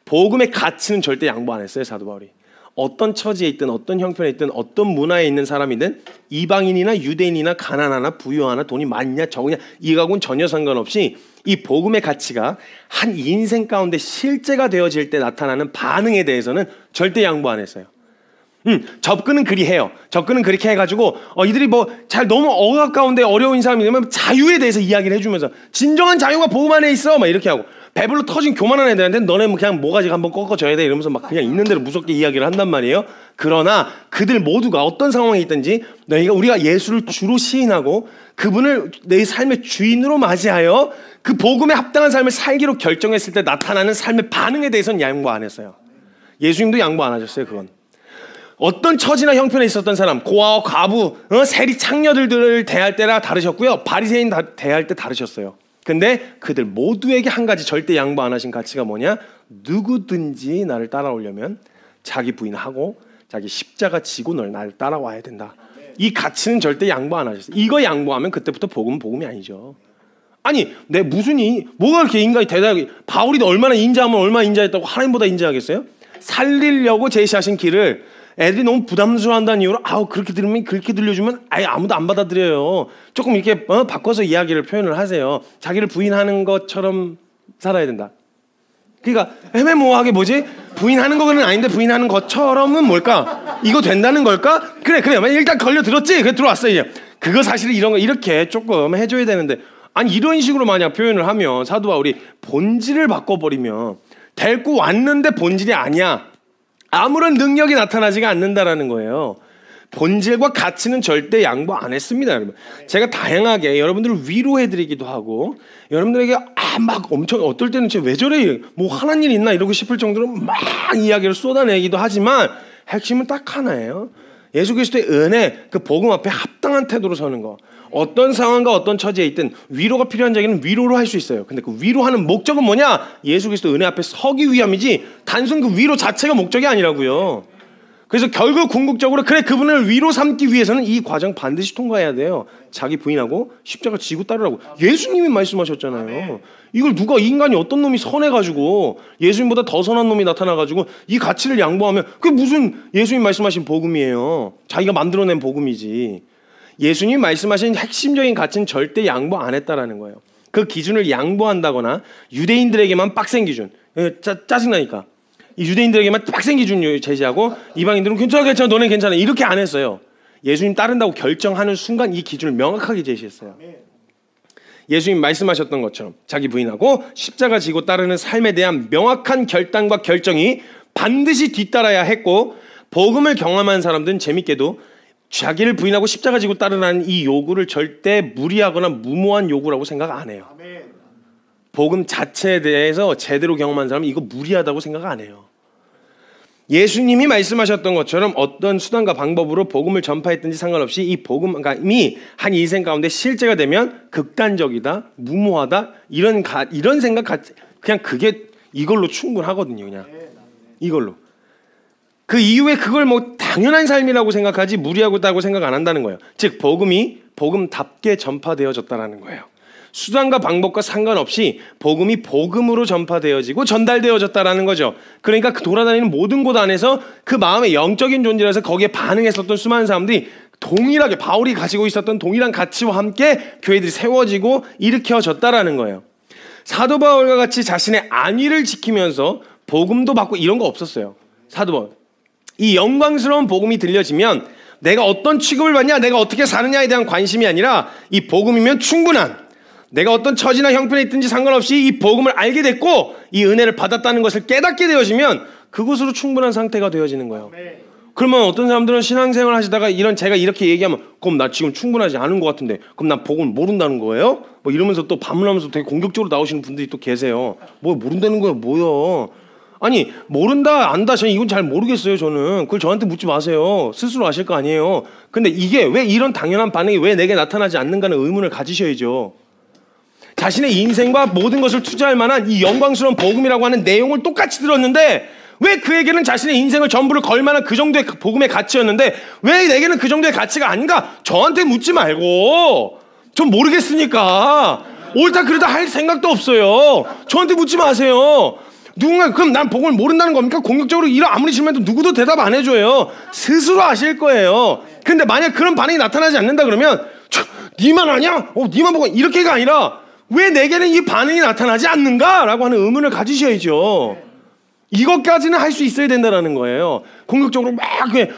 복음의 가치는 절대 양보 안 했어요, 사도 바울이. 어떤 처지에 있든 어떤 형편에 있든 어떤 문화에 있는 사람이든 이방인이나 유대인이나 가난하나 부유하나 돈이 많냐 적으냐 이거하고는 전혀 상관없이 이 복음의 가치가 한 인생 가운데 실제가 되어질 때 나타나는 반응에 대해서는 절대 양보 안 했어요. 접근은 그리 해요. 접근은 그렇게 해가지고 이들이 잘 너무 억압 가운데 어려운 사람이면 자유에 대해서 이야기를 해주면서 진정한 자유가 복음 안에 있어 막 이렇게 하고, 배불러 터진 교만한 애들한테 너네 그냥 모가지 한번 꺾어줘야 돼 이러면서 막 그냥 있는 대로 무섭게 이야기를 한단 말이에요. 그러나 그들 모두가 어떤 상황에 있든지 우리가 예수를 주로 시인하고 그분을 내 삶의 주인으로 맞이하여 그 복음에 합당한 삶을 살기로 결정했을 때 나타나는 삶의 반응에 대해서는 양보 안 했어요. 예수님도 양보 안 하셨어요. 그건 어떤 처지나 형편에 있었던 사람, 고아와 과부, 세리 창녀들을 대할 때나 다르셨고요, 바리새인 대할 때 다르셨어요. 근데 그들 모두에게 한 가지 절대 양보 안 하신 가치가 뭐냐? 누구든지 나를 따라오려면 자기 부인하고 자기 십자가 지고 나를 따라와야 된다. 이 가치는 절대 양보 안 하셨어요. 이거 양보하면 그때부터 복음이 아니죠. 아니, 뭐가 그렇게 인간이 대단하게, 바울이 얼마나 인자하면 얼마나 인자했다고 하나님보다 인자하겠어요? 살리려고 제시하신 길을 애들이 너무 부담스러워한다는 이유로 그렇게 들려주면 아예 아무도 안 받아들여요. 조금 이렇게 바꿔서 이야기를 표현을 하세요. 자기를 부인하는 것처럼 살아야 된다. 그러니까 애매모호하게 부인하는 거는 아닌데 부인하는 것처럼은 뭘까? 이거 된다는 걸까? 그래 일단 걸려들었지? 그래 들어왔어 이제. 그거 사실 이런 거 이렇게 조금 해줘야 되는데, 아니 이런 식으로 만약 표현을 하면 사도 바울이 본질을 바꿔버리면 데리고 왔는데 본질이 아니야, 아무런 능력이 나타나지가 않는다라는 거예요. 본질과 가치는 절대 양보 안 했습니다, 여러분. 제가 다양하게 여러분들을 위로해드리기도 하고, 여러분들에게 막 엄청 어떨 때는 왜 저래, 하는 일 있나 이러고 싶을 정도로 막 이야기를 쏟아내기도 하지만 핵심은 딱 하나예요. 예수 그리스도의 은혜, 그 복음 앞에 합당한 태도로 서는 거. 어떤 상황과 어떤 처지에 있든 위로가 필요한 자에게는 위로로 할 수 있어요. 근데 그 위로하는 목적은 뭐냐? 예수 그리스도 은혜 앞에 서기 위함이지 단순 그 위로 자체가 목적이 아니라고요. 그래서 결국 궁극적으로 그래 그분을 위로 삼기 위해서는 이 과정 반드시 통과해야 돼요. 자기 부인하고 십자가 지고 따르라고 예수님이 말씀하셨잖아요. 이걸 누가 인간이 어떤 놈이 선해가지고 예수님보다 더 선한 놈이 나타나가지고 이 가치를 양보하면 그게 무슨 예수님 말씀하신 복음이에요. 자기가 만들어낸 복음이지. 예수님 말씀하신 핵심적인 가치는 절대 양보 안 했다라는 거예요. 그 기준을 양보한다거나 유대인들에게만 빡센 기준 짜증나니까 이 유대인들에게만 빡센 기준 제시하고 이방인들은 괜찮아 너네 괜찮아 이렇게 안 했어요. 예수님 따른다고 결정하는 순간 이 기준을 명확하게 제시했어요. 예수님 말씀하셨던 것처럼 자기 부인하고 십자가 지고 따르는 삶에 대한 명확한 결단과 결정이 반드시 뒤따라야 했고 복음을 경험한 사람들은 재밌게도 자기를 부인하고 십자가 지고 따르라는 이 요구를 절대 무리하거나 무모한 요구라고 생각 안 해요. 복음 자체에 대해서 제대로 경험한 사람은 이거 무리하다고 생각 안 해요. 예수님이 말씀하셨던 것처럼 어떤 수단과 방법으로 복음을 전파했든지 상관없이 이 복음이 한 인생 가운데 실제가 되면 극단적이다, 무모하다 이런 생각 그냥 그게 이걸로 충분하거든요. 그냥 이걸로. 그 이후에 그걸 뭐 당연한 삶이라고 생각하지 무리하다고 생각 안 한다는 거예요. 즉 복음이 복음답게 전파되어졌다는 거예요. 수단과 방법과 상관없이 복음이 복음으로 전파되어지고 전달되어졌다라는 거죠. 그러니까 그 돌아다니는 모든 곳 안에서 그 마음의 영적인 존재라서 거기에 반응했었던 수많은 사람들이 동일하게 바울이 가지고 있었던 동일한 가치와 함께 교회들이 세워지고 일으켜졌다라는 거예요. 사도 바울과 같이 자신의 안위를 지키면서 복음도 받고 이런 거 없었어요. 사도 바울. 이 영광스러운 복음이 들려지면 내가 어떤 취급을 받냐 내가 어떻게 사느냐에 대한 관심이 아니라 이 복음이면 충분한 내가 어떤 처지나 형편에 있든지 상관없이 이 복음을 알게 됐고 이 은혜를 받았다는 것을 깨닫게 되어지면 그것으로 충분한 상태가 되어지는 거예요. 그러면 어떤 사람들은 신앙생활 하시다가 제가 이렇게 얘기하면 그럼 나 지금 충분하지 않은 것 같은데 그럼 난 복음을 모른다는 거예요? 뭐 이러면서 또 반문하면서 되게 공격적으로 나오시는 분들이 또 계세요. 뭐 모른다는 거야 뭐야. 아니 모른다 안다 저는 이건 잘 모르겠어요. 저는 그걸 저한테 묻지 마세요. 스스로 아실 거 아니에요. 근데 이게 왜 이런 당연한 반응이 왜 내게 나타나지 않는가는 의문을 가지셔야죠. 자신의 인생과 모든 것을 투자할 만한 이 영광스러운 복음이라고 하는 내용을 똑같이 들었는데 왜 그에게는 자신의 인생을 전부를 걸 만한 그 정도의 복음의 가치였는데 왜 내게는 그 정도의 가치가 아닌가? 저한테 묻지 말고 전 모르겠으니까 옳다 그르다 할 생각도 없어요. 저한테 묻지 마세요. 누군가 그럼 난 복음을 모른다는 겁니까? 공격적으로 아무리 질문해도 누구도 대답 안 해줘요. 스스로 아실 거예요. 근데 만약 그런 반응이 나타나지 않는다 그러면 니만 아냐? 니만 보고 이렇게가 아니라 왜 내게는 이 반응이 나타나지 않는가라고 하는 의문을 가지셔야죠. 이것까지는 할 수 있어야 된다는 거예요. 공격적으로 막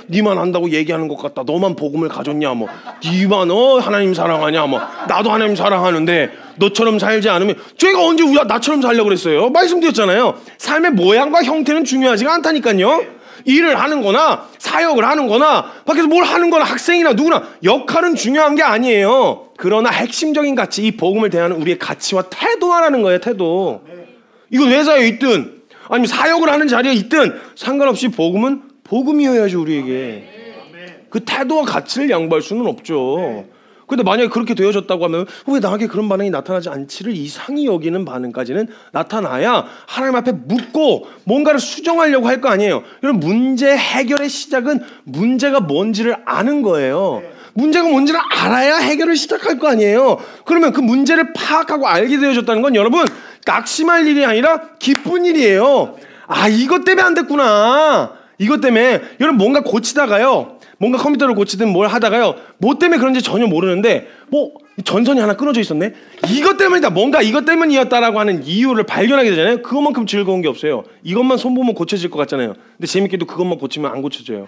니만 안다고 얘기하는 것 같다. 너만 복음을 가졌냐 뭐 니만 하나님 사랑하냐 뭐 나도 하나님 사랑하는데 너처럼 살지 않으면 제가 언제 나처럼 살려고 그랬어요. 말씀드렸잖아요. 삶의 모양과 형태는 중요하지가 않다니까요. 일을 하는 거나 사역을 하는 거나 밖에서 뭘 하는 거나 학생이나 누구나 역할은 중요한 게 아니에요. 그러나 핵심적인 가치 이 복음을 대하는 우리의 가치와 태도하라는 거예요. 태도. 이거 회사에 있든 아니면 사역을 하는 자리에 있든 상관없이 복음은 복음이어야죠. 우리에게 그 태도와 가치를 양보할 수는 없죠. 근데 만약에 그렇게 되어졌다고 하면 왜 나에게 그런 반응이 나타나지 않지를 이상히 여기는 반응까지는 나타나야 하나님 앞에 묻고 뭔가를 수정하려고 할 거 아니에요. 여러분 문제 해결의 시작은 문제가 뭔지를 아는 거예요. 문제가 뭔지를 알아야 해결을 시작할 거 아니에요. 그러면 그 문제를 파악하고 알게 되어졌다는 건 여러분 낙심할 일이 아니라 기쁜 일이에요. 아 이것 때문에 안 됐구나. 이것 때문에 여러분 뭔가 고치다가요. 뭔가 컴퓨터를 고치든 뭘 하다가요. 뭐 때문에 그런지 전혀 모르는데 뭐 전선이 하나 끊어져 있었네. 이것 때문이다. 뭔가 이것 때문이었다라고 하는 이유를 발견하게 되잖아요. 그것만큼 즐거운 게 없어요. 이것만 손보면 고쳐질 것 같잖아요. 근데 재밌게도 그것만 고치면 안 고쳐져요.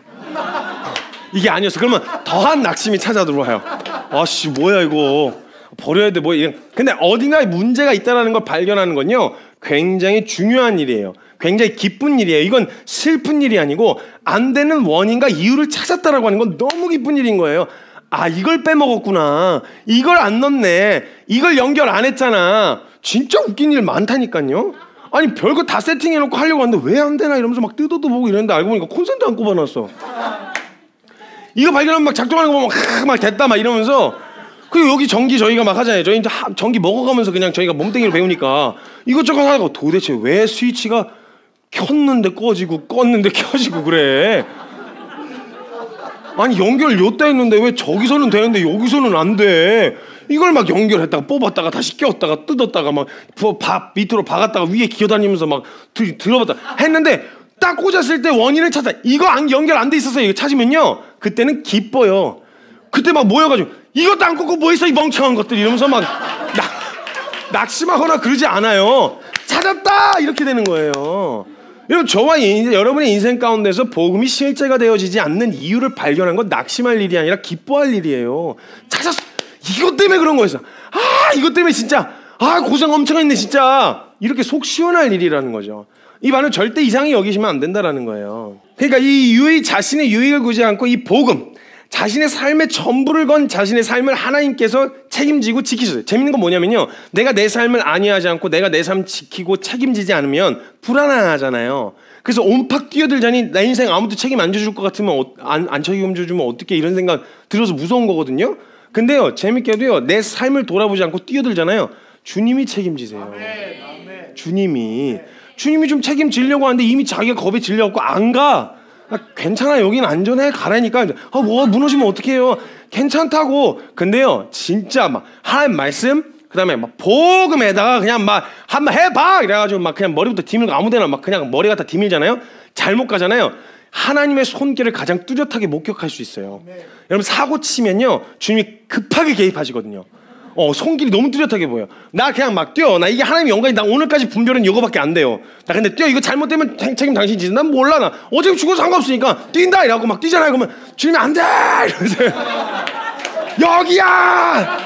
이게 아니었어. 그러면 더한 낙심이 찾아 들어와요. 아씨 뭐야 이거 버려야 돼 뭐 이런. 근데 어딘가에 문제가 있다라는 걸 발견하는 건요 굉장히 중요한 일이에요. 굉장히 기쁜 일이에요. 이건 슬픈 일이 아니고 안 되는 원인과 이유를 찾았다라고 하는 건 너무 기쁜 일인 거예요. 아 이걸 빼먹었구나. 이걸 안 넣네. 이걸 연결 안 했잖아. 진짜 웃긴 일 많다니까요. 아니 별거 다 세팅해놓고 하려고 하는데 왜 안 되나 이러면서 막 뜯어도 보고 이랬는데 알고 보니까 콘센트 안 꼽아놨어. 이거 발견하면 막 작동하는 거 보면 막 됐다 막 이러면서 그리고 여기 전기 저희가 막 하잖아요. 저희 이제 전기 먹어가면서 그냥 저희가 몸뚱이를 배우니까 이것저것 하다가 도대체 왜 스위치가 켰는데 꺼지고 껐는데 켜지고 그래? 아니 연결 요때 했는데 왜 저기서는 되는데 여기서는 안 돼? 이걸 막 연결했다가 뽑았다가 다시 꼈다가 뜯었다가 막 밥 밑으로 박았다가 위에 기어다니면서 막 들어봤다 했는데 딱 꽂았을 때 원인을 찾아. 이거 연결 안 돼 있어서 이거 찾으면요 그때는 기뻐요. 그때 막 모여가지고 이것도 안 꽂고 뭐 있어 이 멍청한 것들 이러면서 막 낙심하거나 그러지 않아요. 찾았다 이렇게 되는 거예요. 여러분 저와 여러분의 인생 가운데서 복음이 실제가 되어지지 않는 이유를 발견한 건 낙심할 일이 아니라 기뻐할 일이에요. 찾았어. 이것 때문에 그런 거였어. 이것 때문에 진짜 고생 엄청 했네 진짜. 이렇게 속 시원할 일이라는 거죠. 이 말은 절대 이상히 여기시면 안 된다라는 거예요. 그러니까 이 자신의 유익을 구지 않고 이 복음, 자신의 삶의 전부를 건 자신의 삶을 하나님께서 책임지고 지키셨어요. 재밌는 건 뭐냐면요. 내가 내 삶을 안위하지 않고 내가 내 삶 지키고 책임지지 않으면 불안하잖아요. 그래서 온팍 뛰어들자니 내 인생 아무도 책임 안 져줄 것 같으면 안 책임져주면 어떻게 이런 생각 들어서 무서운 거거든요. 근데요 재밌게도요 내 삶을 돌아보지 않고 뛰어들잖아요. 주님이 책임지세요. 주님이 좀 책임지려고 하는데 이미 자기가 겁에 질려갖고 안 가. 괜찮아 여긴 안전해 가라니까. 뭐 무너지면 어떡해요. 괜찮다고. 근데요 진짜 막 하나님 말씀 그 다음에 막 복음에다가 그냥 막 한번 해봐 이래가지고 막 그냥 머리부터 디밀고 아무데나 막 그냥 머리 갖다 디밀잖아요. 잘못 가잖아요. 하나님의 손길을 가장 뚜렷하게 목격할 수 있어요. 여러분 사고 치면요 주님이 급하게 개입하시거든요. 손길이 너무 뚜렷하게 보여. 나 그냥 막 뛰어. 나 이게 하나님의 영광이. 나 오늘까지 분별은 이거밖에 안 돼요. 나 근데 뛰어. 이거 잘못되면 책임 당신 지지. 난 몰라. 나 어차피 죽어도 상관없으니까 뛴다 이라고 막 뛰잖아요. 그러면 주님이 안 돼 이러면서 여기야.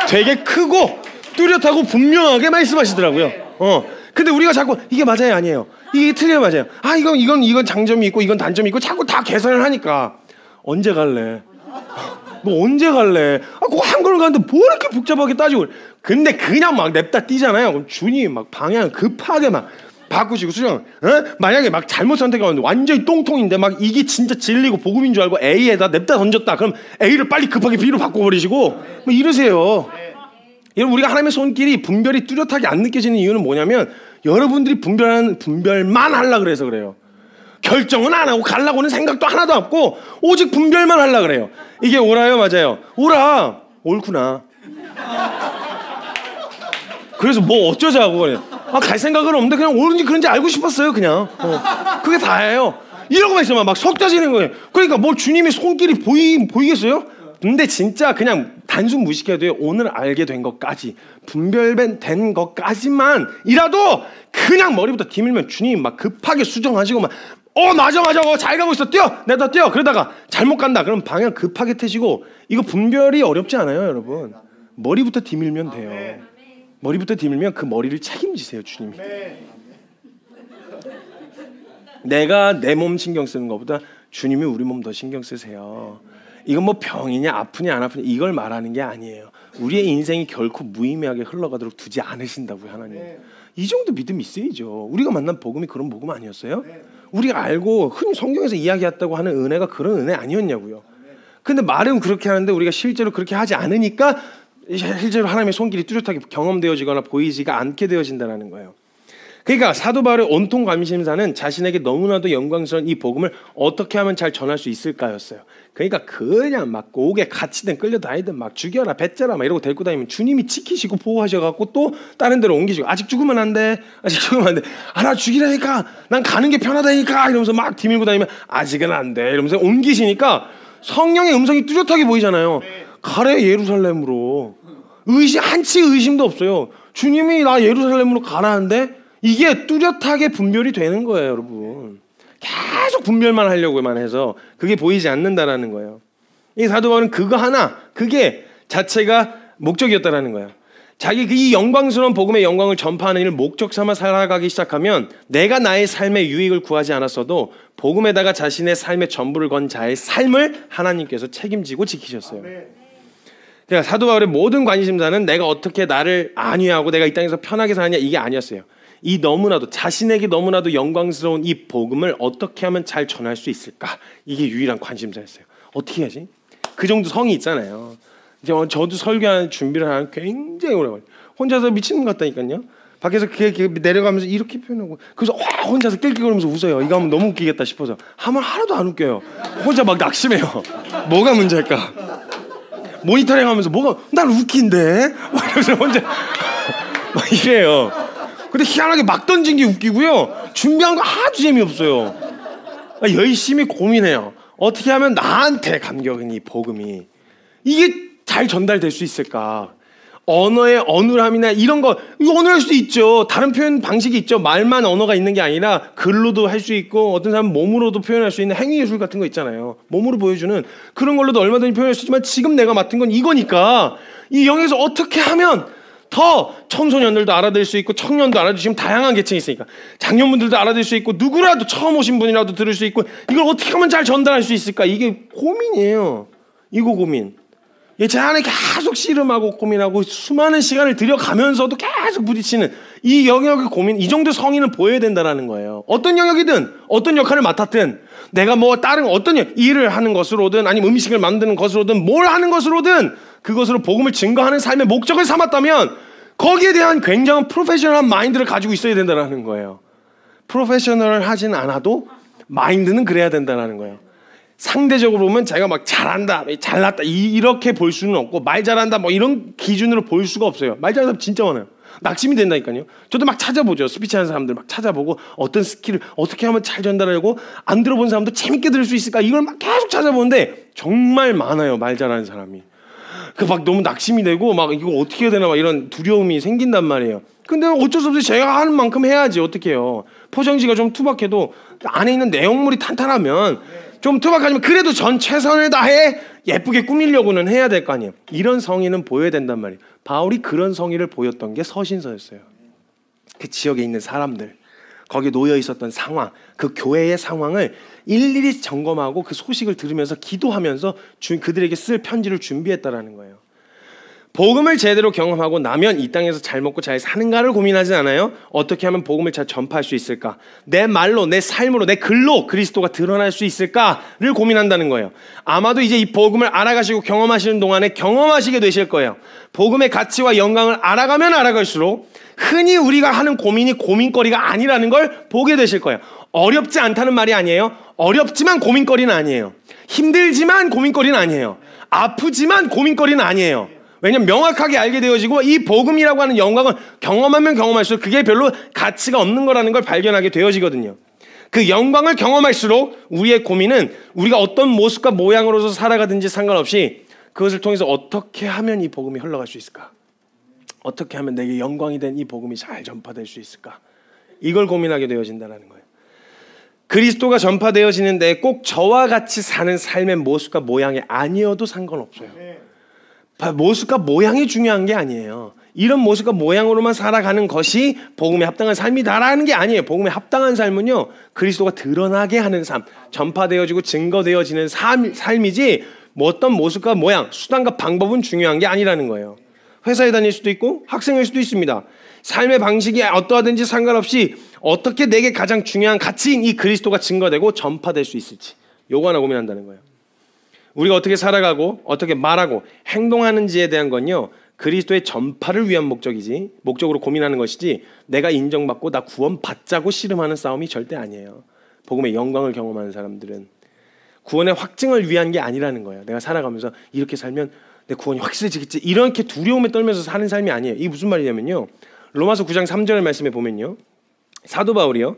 되게 크고 뚜렷하고 분명하게 말씀하시더라고요. 근데 우리가 자꾸 이게 맞아요 아니에요. 이게 틀려요 맞아요. 이건 장점이 있고 이건 단점이 있고 자꾸 다 계산을 하니까 언제 갈래? 너 언제 갈래? 그거 한 걸음 가는데 뭐 이렇게 복잡하게 따지고. 근데 그냥 막 냅다 뛰잖아요. 그럼 주님이 막 방향 급하게 막 바꾸시고 수정. 만약에 막 잘못 선택하는데 완전히 똥통인데 막 이게 진짜 진리고 복음인 줄 알고 A에다 냅다 던졌다. 그럼 A를 빨리 급하게 B로 바꿔버리시고 뭐 이러세요. 여러분 우리가 하나님의 손길이 분별이 뚜렷하게 안 느껴지는 이유는 뭐냐면 여러분들이 분별만 하려고 그래서 그래요. 결정은 안 하고 가려고는 생각도 하나도 없고 오직 분별만 하려고 그래요. 이게 오라요 맞아요. 오라 옳구나. 그래서 뭐 어쩌자고 그래요. 갈 생각은 없는데 그냥 옳은지 그런지 알고 싶었어요 그냥. 그게 다예요. 이러고만 있으면 막 속 터지는 거예요. 그러니까 뭐 주님의 손길이 보이겠어요? 근데 진짜 그냥 단순 무식해도요 오늘 알게 된 것까지 분별된 것까지만이라도 그냥 머리부터 디밀면 주님 막 급하게 수정하시고 막 맞아 잘 가고 있어 뛰어 내다 뛰어. 그러다가 잘못 간다 그럼 방향 급하게 트시고. 이거 분별이 어렵지 않아요 여러분. 머리부터 디밀면 돼요. 머리부터 디밀면 그 머리를 책임지세요 주님이. 내가 내 몸 신경 쓰는 것보다 주님이 우리 몸 더 신경 쓰세요. 이건 뭐 병이냐 아프냐 안 아프냐 이걸 말하는 게 아니에요. 우리의 인생이 결코 무의미하게 흘러가도록 두지 않으신다고요 하나님. 이 정도 믿음이 있어야죠. 우리가 만난 복음이 그런 복음 아니었어요? 우리가 알고 흔히 성경에서 이야기했다고 하는 은혜가 그런 은혜 아니었냐고요. 근데 말은 그렇게 하는데 우리가 실제로 그렇게 하지 않으니까 실제로 하나님의 손길이 뚜렷하게 경험되어지거나 보이지가 않게 되어진다는 거예요. 그러니까 사도 바울의 온통 관심사는 자신에게 너무나도 영광스러운 이 복음을 어떻게 하면 잘 전할 수 있을까였어요. 그러니까 그냥 막 옥에 갇히든 끌려다니든 막 죽여라 뱉자라 막 이러고 데리고 다니면 주님이 지키시고 보호하셔갖고 또 다른 데로 옮기시고 아직 죽으면 안 돼. 나 죽이라니까. 난 가는 게 편하다니까. 이러면서 막 디밀고 다니면 아직은 안 돼. 이러면서 옮기시니까 성령의 음성이 뚜렷하게 보이잖아요. 가래 예루살렘으로. 한치 의심도 없어요. 주님이 나 예루살렘으로 가라는데 이게 뚜렷하게 분별이 되는 거예요 여러분. 계속 분별만 하려고만 해서 그게 보이지 않는다라는 거예요. 이 사도 바울은 그거 하나 그게 자체가 목적이었다라는 거예요. 자기 이 영광스러운 복음의 영광을 전파하는 일을 목적 삼아 살아가기 시작하면 내가 나의 삶의 유익을 구하지 않았어도 복음에다가 자신의 삶의 전부를 건 자의 삶을 하나님께서 책임지고 지키셨어요. 그러니까 사도 바울의 모든 관심사는 내가 어떻게 나를 안위하고 내가 이 땅에서 편하게 사느냐 이게 아니었어요. 이 너무나도 자신에게 너무나도 영광스러운 이 복음을 어떻게 하면 잘 전할 수 있을까? 이게 유일한 관심사였어요. 어떻게 하지? 그 정도 성이 있잖아요. 저도 설교하는 준비를 하는 굉장히 오래 걸려요. 혼자서 미치는 것 같다니까요. 밖에서 그게 내려가면서 이렇게 표현하고 그래서 혼자서 낄낄거리면서 웃어요. 이거 하면 너무 웃기겠다 싶어서 하면 하나도 안 웃겨요. 혼자 막 낙심해요. 뭐가 문제일까? 모니터링 하면서 뭐가 난 웃긴데? 막 이러면서 혼자 막 이래요. 근데 희한하게 막 던진 게 웃기고요. 준비한 거 아주 재미없어요. 열심히 고민해요. 어떻게 하면 나한테 감격인 이 복음이 이게 잘 전달될 수 있을까? 언어의 어눌함이나 이런 거 이거 어눌할 수도 있죠. 다른 표현 방식이 있죠. 말만 언어가 있는 게 아니라 글로도 할 수 있고 어떤 사람은 몸으로도 표현할 수 있는 행위예술 같은 거 있잖아요. 몸으로 보여주는 그런 걸로도 얼마든지 표현할 수 있지만 지금 내가 맡은 건 이거니까 이 영역에서 어떻게 하면 더 청소년들도 알아들 수 있고 청년도 알아주시면 다양한 계층이 있으니까 장년분들도 알아들 수 있고 누구라도 처음 오신 분이라도 들을 수 있고 이걸 어떻게 하면 잘 전달할 수 있을까? 이게 고민이에요. 이거 고민. 제 안에 계속 씨름하고 고민하고 수많은 시간을 들여가면서도 계속 부딪히는 이 영역의 고민, 이 정도 성의는 보여야 된다는 거예요. 어떤 영역이든 어떤 역할을 맡았든 내가 뭐 다른 어떤 일을 하는 것으로든 아니면 음식을 만드는 것으로든 뭘 하는 것으로든 그것으로 복음을 증거하는 삶의 목적을 삼았다면 거기에 대한 굉장한 프로페셔널한 마인드를 가지고 있어야 된다는 거예요. 프로페셔널하진 않아도 마인드는 그래야 된다는 거예요. 상대적으로 보면 자기가 막 잘한다, 잘났다 이렇게 볼 수는 없고 말 잘한다 뭐 이런 기준으로 볼 수가 없어요. 말 잘하는 사람 진짜 많아요. 낙심이 된다니까요. 저도 막 찾아보죠. 스피치 하는 사람들 막 찾아보고 어떤 스킬을 어떻게 하면 잘 전달하려고 안 들어본 사람도 재밌게 들을 수 있을까 이걸 막 계속 찾아보는데 정말 많아요. 말 잘하는 사람이. 그 막 너무 낙심이 되고 막 이거 어떻게 해야 되나 막 이런 두려움이 생긴단 말이에요. 근데 어쩔 수 없이 제가 하는 만큼 해야지 어떻게 해요. 포장지가 좀 투박해도 안에 있는 내용물이 탄탄하면 좀 투박하지만 그래도 전 최선을 다해 예쁘게 꾸미려고는 해야 될 거 아니에요. 이런 성의는 보여야 된단 말이에요. 바울이 그런 성의를 보였던 게 서신서였어요. 그 지역에 있는 사람들, 거기에 놓여 있었던 상황, 그 교회의 상황을 일일이 점검하고 그 소식을 들으면서 기도하면서 그들에게 쓸 편지를 준비했다라는 거예요. 복음을 제대로 경험하고 나면 이 땅에서 잘 먹고 잘 사는가를 고민하지 않아요. 어떻게 하면 복음을 잘 전파할 수 있을까? 내 말로, 내 삶으로, 내 글로 그리스도가 드러날 수 있을까를 고민한다는 거예요. 아마도 이제 이 복음을 알아가시고 경험하시는 동안에 경험하시게 되실 거예요. 복음의 가치와 영광을 알아가면 알아갈수록 흔히 우리가 하는 고민이 고민거리가 아니라는 걸 보게 되실 거예요. 어렵지 않다는 말이 아니에요. 어렵지만 고민거리는 아니에요. 힘들지만 고민거리는 아니에요. 아프지만 고민거리는 아니에요. 왜냐하면 명확하게 알게 되어지고 이 복음이라고 하는 영광은 경험하면 경험할수록 그게 별로 가치가 없는 거라는 걸 발견하게 되어지거든요. 그 영광을 경험할수록 우리의 고민은 우리가 어떤 모습과 모양으로서 살아가든지 상관없이 그것을 통해서 어떻게 하면 이 복음이 흘러갈 수 있을까? 어떻게 하면 내게 영광이 된 이 복음이 잘 전파될 수 있을까? 이걸 고민하게 되어진다는 거예요. 그리스도가 전파되어지는데 꼭 저와 같이 사는 삶의 모습과 모양이 아니어도 상관없어요. 모습과 모양이 중요한 게 아니에요. 이런 모습과 모양으로만 살아가는 것이 복음에 합당한 삶이다라는 게 아니에요. 복음에 합당한 삶은요, 그리스도가 드러나게 하는 삶, 전파되어지고 증거되어지는 삶이지 뭐 어떤 모습과 모양, 수단과 방법은 중요한 게 아니라는 거예요. 회사에 다닐 수도 있고 학생일 수도 있습니다. 삶의 방식이 어떠하든지 상관없이 어떻게 내게 가장 중요한 가치인 이 그리스도가 증거되고 전파될 수 있을지 요거 하나 고민한다는 거예요. 우리가 어떻게 살아가고 어떻게 말하고 행동하는지에 대한 건요, 그리스도의 전파를 위한 목적으로 고민하는 것이지 내가 인정받고 나 구원받자고 씨름하는 싸움이 절대 아니에요. 복음의 영광을 경험하는 사람들은 구원의 확증을 위한 게 아니라는 거예요. 내가 살아가면서 이렇게 살면 내 구원이 확실해지겠지 이렇게 두려움에 떨면서 사는 삶이 아니에요. 이게 무슨 말이냐면요, 로마서 9장 3절 말씀에 보면요, 사도 바울이요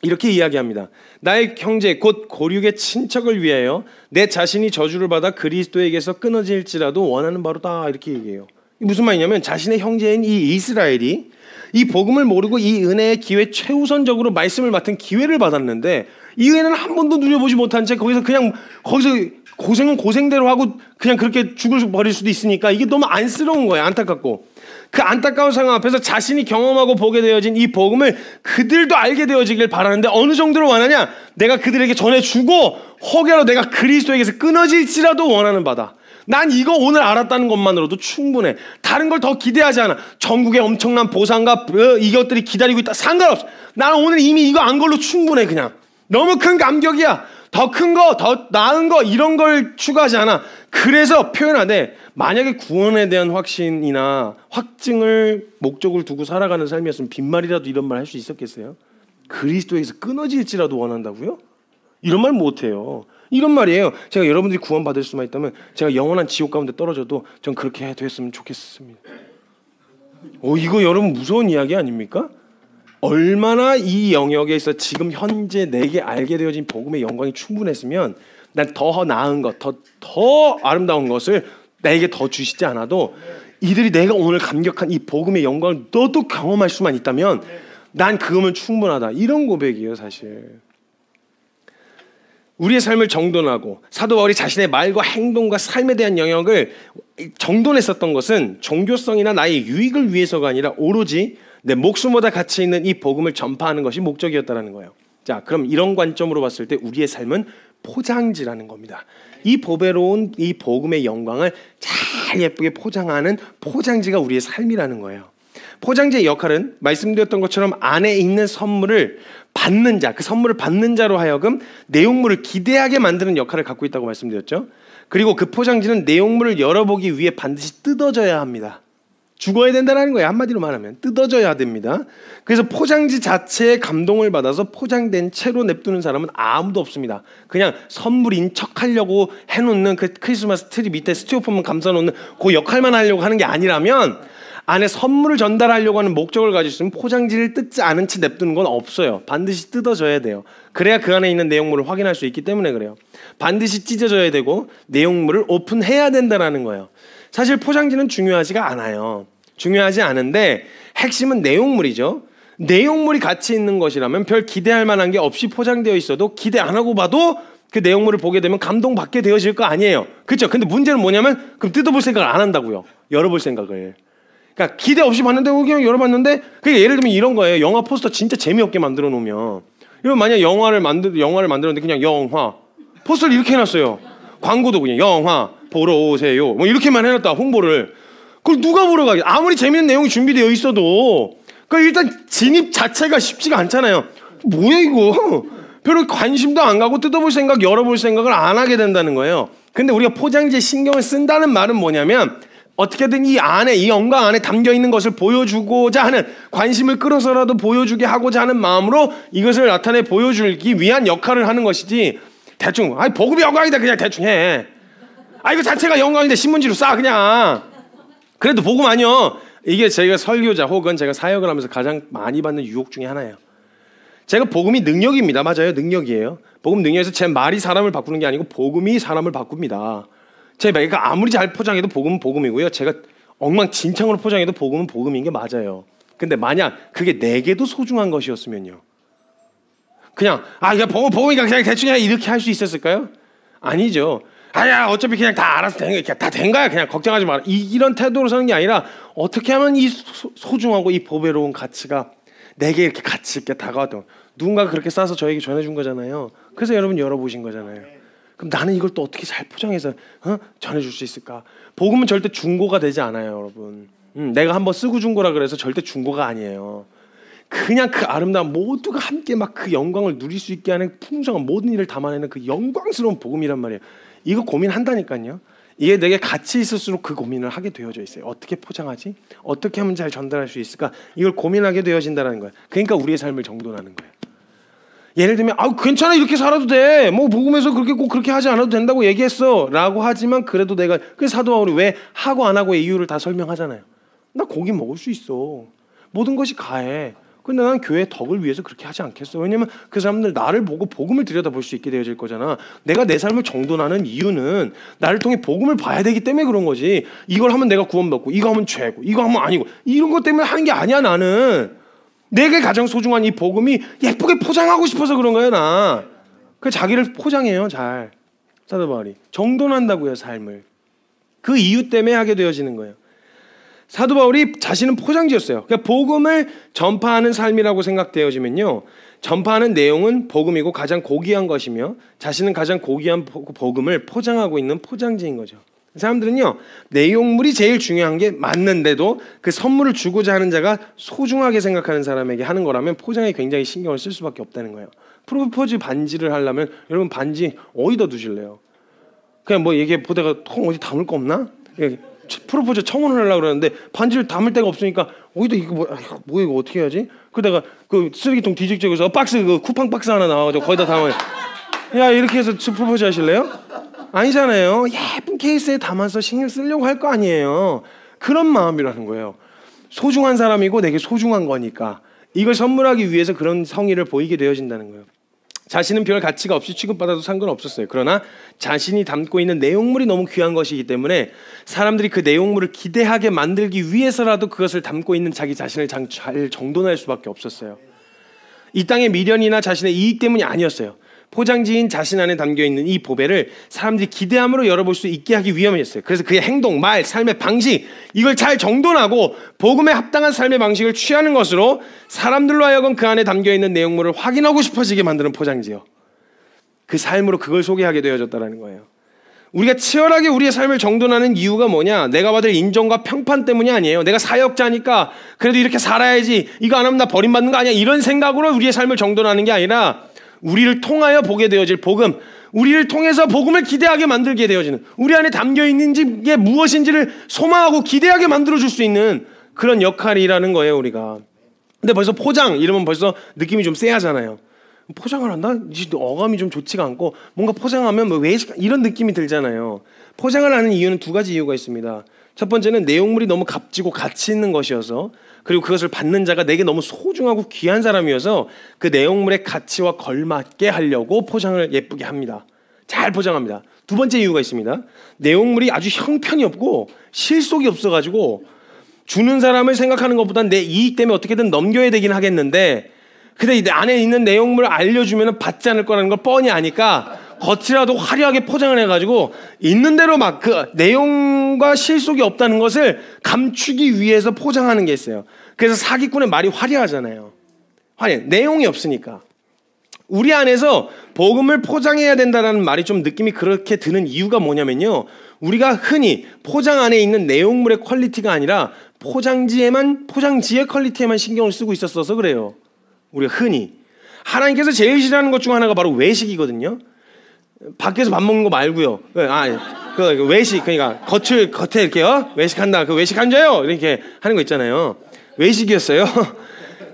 이렇게 이야기합니다. 나의 형제 곧 고륙의 친척을 위하여 내 자신이 저주를 받아 그리스도에게서 끊어질지라도 원하는 바로다 이렇게 얘기해요. 무슨 말이냐면 자신의 형제인 이 이스라엘이 이 복음을 모르고 이 은혜의 기회 최우선적으로 말씀을 맡은 기회를 받았는데 이 은혜는 한 번도 누려보지 못한 채 거기서 고생은 고생대로 하고 그냥 그렇게 버릴 수도 있으니까 이게 너무 안쓰러운 거예요. 안타깝고. 그 안타까운 상황 앞에서 자신이 경험하고 보게 되어진 이 복음을 그들도 알게 되어지길 바라는데 어느 정도로 원하냐? 내가 그들에게 전해주고 혹여라도 내가 그리스도에게서 끊어질지라도 원하는 바다. 난 이거 오늘 알았다는 것만으로도 충분해. 다른 걸 더 기대하지 않아. 전국에 엄청난 보상과 이것들이 기다리고 있다. 상관없어. 나는 오늘 이미 이거 안 걸로 충분해. 그냥 너무 큰 감격이야. 더 큰 거, 더 나은 거 이런 걸 추구하지 않아. 그래서 표현하되 만약에 구원에 대한 확신이나 확증을 목적을 두고 살아가는 삶이었으면 빈말이라도 이런 말 할 수 있었겠어요? 그리스도에서 끊어질지라도 원한다고요? 이런 말 못해요. 이런 말이에요. 제가 여러분들이 구원받을 수만 있다면 제가 영원한 지옥 가운데 떨어져도 전 그렇게 됐으면 좋겠습니다. 이거 여러분 무서운 이야기 아닙니까? 얼마나 이 영역에서 지금 현재 내게 알게 되어진 복음의 영광이 충분했으면 난 더 나은 것, 더 아름다운 것을 나에게 더 주시지 않아도 이들이 내가 오늘 감격한 이 복음의 영광을 너도 경험할 수만 있다면 난 그거면 충분하다. 이런 고백이에요, 사실. 우리의 삶을 정돈하고 사도 바울이 자신의 말과 행동과 삶에 대한 영역을 정돈했었던 것은 종교성이나 나의 유익을 위해서가 아니라 오로지 내 목숨보다 가치 있는 이 복음을 전파하는 것이 목적이었다는 거예요. 자, 그럼 이런 관점으로 봤을 때 우리의 삶은 포장지라는 겁니다. 이 보배로운 이 복음의 영광을 잘 예쁘게 포장하는 포장지가 우리의 삶이라는 거예요. 포장지의 역할은 말씀드렸던 것처럼 안에 있는 선물을 받는 자, 그 선물을 받는 자로 하여금 내용물을 기대하게 만드는 역할을 갖고 있다고 말씀드렸죠. 그리고 그 포장지는 내용물을 열어보기 위해 반드시 뜯어져야 합니다. 죽어야 된다는 거예요. 한마디로 말하면 뜯어져야 됩니다. 그래서 포장지 자체에 감동을 받아서 포장된 채로 냅두는 사람은 아무도 없습니다. 그냥 선물인 척하려고 해놓는 그 크리스마스 트리 밑에 스티로폼 감싸놓는 그 역할만 하려고 하는 게 아니라면 안에 선물을 전달하려고 하는 목적을 가지고 있으면 포장지를 뜯지 않은 채 냅두는 건 없어요. 반드시 뜯어져야 돼요. 그래야 그 안에 있는 내용물을 확인할 수 있기 때문에 그래요. 반드시 찢어져야 되고 내용물을 오픈해야 된다는 거예요. 사실 포장지는 중요하지가 않아요. 중요하지 않은데 핵심은 내용물이죠. 내용물이 가치 있는 것이라면 별 기대할 만한 게 없이 포장되어 있어도 기대 안 하고 봐도 그 내용물을 보게 되면 감동받게 되어질 거 아니에요. 그렇죠? 근데 문제는 뭐냐면 그럼 뜯어볼 생각을 안 한다고요. 열어볼 생각을. 그러니까 기대 없이 봤는데 그냥 열어봤는데 그게 예를 들면 이런 거예요. 영화 포스터 진짜 재미없게 만들어 놓으면 이런 만약 영화를 만들었는데 그냥 영화 포스터를 이렇게 해놨어요. 광고도 그냥 영화 보러 오세요 뭐 이렇게만 해놨다 홍보를. 그걸 누가 보러 가겠어? 아무리 재밌는 내용이 준비되어 있어도 그 일단 진입 자체가 쉽지가 않잖아요. 뭐야 이거? 별로 관심도 안 가고 뜯어볼 생각, 열어볼 생각을 안 하게 된다는 거예요. 근데 우리가 포장지에 신경을 쓴다는 말은 뭐냐면 어떻게든 이 안에, 이 영광 안에 담겨있는 것을 보여주고자 하는, 관심을 끌어서라도 보여주게 하고자 하는 마음으로 이것을 나타내 보여주기 위한 역할을 하는 것이지 대충 복음이 영광이다 그냥 대충 해. 이거 자체가 영광인데 신문지로 싸 그냥. 그래도 복음 아니요. 이게 제가 설교자 혹은 제가 사역을 하면서 가장 많이 받는 유혹 중에 하나예요. 제가 복음이 능력입니다. 맞아요. 능력이에요. 복음 능력에서 제 말이 사람을 바꾸는 게 아니고 복음이 사람을 바꿉니다. 제가 아무리 잘 포장해도 복음은 복음이고요. 제가 엉망진창으로 포장해도 복음은 복음인 게 맞아요. 근데 만약 그게 내게도 소중한 것이었으면요. 그냥 이게 복음이니까 그냥 대충 해 이렇게 할 수 있었을까요? 아니죠. 어차피 그냥 다 알아서 다 된 거야. 그냥 걱정하지 마라. 이런 태도로 사는 게 아니라 어떻게 하면 이 소중하고 이 보배로운 가치가 내게 이렇게 가치 있게 다가왔던 누군가가 그렇게 싸서 저에게 전해준 거잖아요. 그래서 여러분 열어보신 거잖아요. 그럼 나는 이걸 또 어떻게 잘 포장해서 전해줄 수 있을까? 복음은 절대 중고가 되지 않아요, 여러분. 내가 한번 쓰고 준 거라 그래서 절대 중고가 아니에요. 그냥 그 아름다운 모두가 함께 막 그 영광을 누릴 수 있게 하는 풍성한 모든 일을 담아내는 그 영광스러운 복음이란 말이에요. 이거 고민한다니까요. 이게 내게 가치 있을수록 그 고민을 하게 되어져 있어요. 어떻게 포장하지? 어떻게 하면 잘 전달할 수 있을까? 이걸 고민하게 되어진다는 거예요. 그러니까 우리의 삶을 정돈하는 거예요. 예를 들면 괜찮아 이렇게 살아도 돼. 뭐 복음에서 그렇게 꼭 그렇게 하지 않아도 된다고 얘기했어 라고 하지만 그래도 내가 그 사도 바울이 왜 하고 안 하고의 이유를 다 설명하잖아요. 나 고기 먹을 수 있어. 모든 것이 가해. 근데 난 교회의 덕을 위해서 그렇게 하지 않겠어. 왜냐면 그 사람들 나를 보고 복음을 들여다볼 수 있게 되어질 거잖아. 내가 내 삶을 정돈하는 이유는 나를 통해 복음을 봐야 되기 때문에 그런 거지. 이걸 하면 내가 구원받고 이거 하면 죄고 이거 하면 아니고 이런 것 때문에 하는 게 아니야. 나는 내게 가장 소중한 이 복음이 예쁘게 포장하고 싶어서 그런 거야. 나 그 자기를 포장해요. 잘 사도 바울이 정돈한다고요. 삶을 그 이유 때문에 하게 되어지는 거예요. 사도 바울이 자신은 포장지였어요. 그러니까 복음을 전파하는 삶이라고 생각되어지면요, 전파하는 내용은 복음이고 가장 고귀한 것이며 자신은 가장 고귀한 복음을 포장하고 있는 포장지인 거죠. 사람들은요, 내용물이 제일 중요한 게 맞는데도 그 선물을 주고자 하는 자가 소중하게 생각하는 사람에게 하는 거라면 포장에 굉장히 신경을 쓸 수밖에 없다는 거예요. 프로포즈 반지를 하려면 여러분 반지 어디다 두실래요? 그냥 뭐 이게 보다가 통 어디 담을 거 없나? 프로포즈 청혼을 하려고 그러는데 반지를 담을 데가 없으니까 어디다 이거 뭐 이거 어떻게 해야지? 그러다가 그 쓰레기통 뒤적지어서 박스 그 쿠팡 박스 하나 나와가지고 거기다 담아요. 야 이렇게 해서 프로포즈 하실래요? 아니잖아요. 예쁜 케이스에 담아서 신경 쓰려고 할 거 아니에요. 그런 마음이라는 거예요. 소중한 사람이고 내게 소중한 거니까 이걸 선물하기 위해서 그런 성의를 보이게 되어진다는 거예요. 자신은 별 가치가 없이 취급받아도 상관없었어요. 그러나 자신이 담고 있는 내용물이 너무 귀한 것이기 때문에 사람들이 그 내용물을 기대하게 만들기 위해서라도 그것을 담고 있는 자기 자신을 잘 정돈할 수밖에 없었어요. 이 땅의 미련이나 자신의 이익 때문이 아니었어요. 포장지인 자신 안에 담겨있는 이 보배를 사람들이 기대함으로 열어볼 수 있게 하기 위함이었어요. 그래서 그의 행동, 말, 삶의 방식 이걸 잘 정돈하고 복음에 합당한 삶의 방식을 취하는 것으로 사람들로 하여금 그 안에 담겨있는 내용물을 확인하고 싶어지게 만드는 포장지요. 그 삶으로 그걸 소개하게 되어졌다는 거예요. 우리가 치열하게 우리의 삶을 정돈하는 이유가 뭐냐? 내가 받을 인정과 평판 때문이 아니에요. 내가 사역자니까 그래도 이렇게 살아야지, 이거 안 하면 나 버림받는 거 아니야, 이런 생각으로 우리의 삶을 정돈하는 게 아니라 우리를 통하여 보게 되어질 복음, 우리를 통해서 복음을 기대하게 만들게 되어지는, 우리 안에 담겨있는 게 무엇인지를 소망하고 기대하게 만들어줄 수 있는 그런 역할이라는 거예요, 우리가. 근데 벌써 포장 이러면 벌써 느낌이 좀 쎄하잖아요. 포장을 한다? 어감이 좀 좋지가 않고 뭔가 포장하면 뭐 왜 이런 느낌이 들잖아요. 포장을 하는 이유는 두 가지 이유가 있습니다. 첫 번째는 내용물이 너무 값지고 가치 있는 것이어서, 그리고 그것을 받는 자가 내게 너무 소중하고 귀한 사람이어서 그 내용물의 가치와 걸맞게 하려고 포장을 예쁘게 합니다. 잘 포장합니다. 두 번째 이유가 있습니다. 내용물이 아주 형편이 없고 실속이 없어가지고 주는 사람을 생각하는 것보다는 내 이익 때문에 어떻게든 넘겨야 되긴 하겠는데, 근데 이 안에 있는 내용물을 알려주면 받지 않을 거라는 걸 뻔히 아니까 겉이라도 화려하게 포장을 해가지고 있는 대로 막 그 내용과 실속이 없다는 것을 감추기 위해서 포장하는 게 있어요. 그래서 사기꾼의 말이 화려하잖아요. 내용이 없으니까. 우리 안에서 복음을 포장해야 된다는 말이 좀 느낌이 그렇게 드는 이유가 뭐냐면요, 우리가 흔히 포장 안에 있는 내용물의 퀄리티가 아니라 포장지의 퀄리티에만 신경을 쓰고 있었어서 그래요. 우리가 흔히 하나님께서 제일 싫어하는 것 중 하나가 바로 외식이거든요. 밖에서 밥 먹는 거 말고요. 그 외식, 그러니까 겉에 이렇게 외식한다, 그 외식한 자요 이렇게 하는 거 있잖아요. 외식이었어요.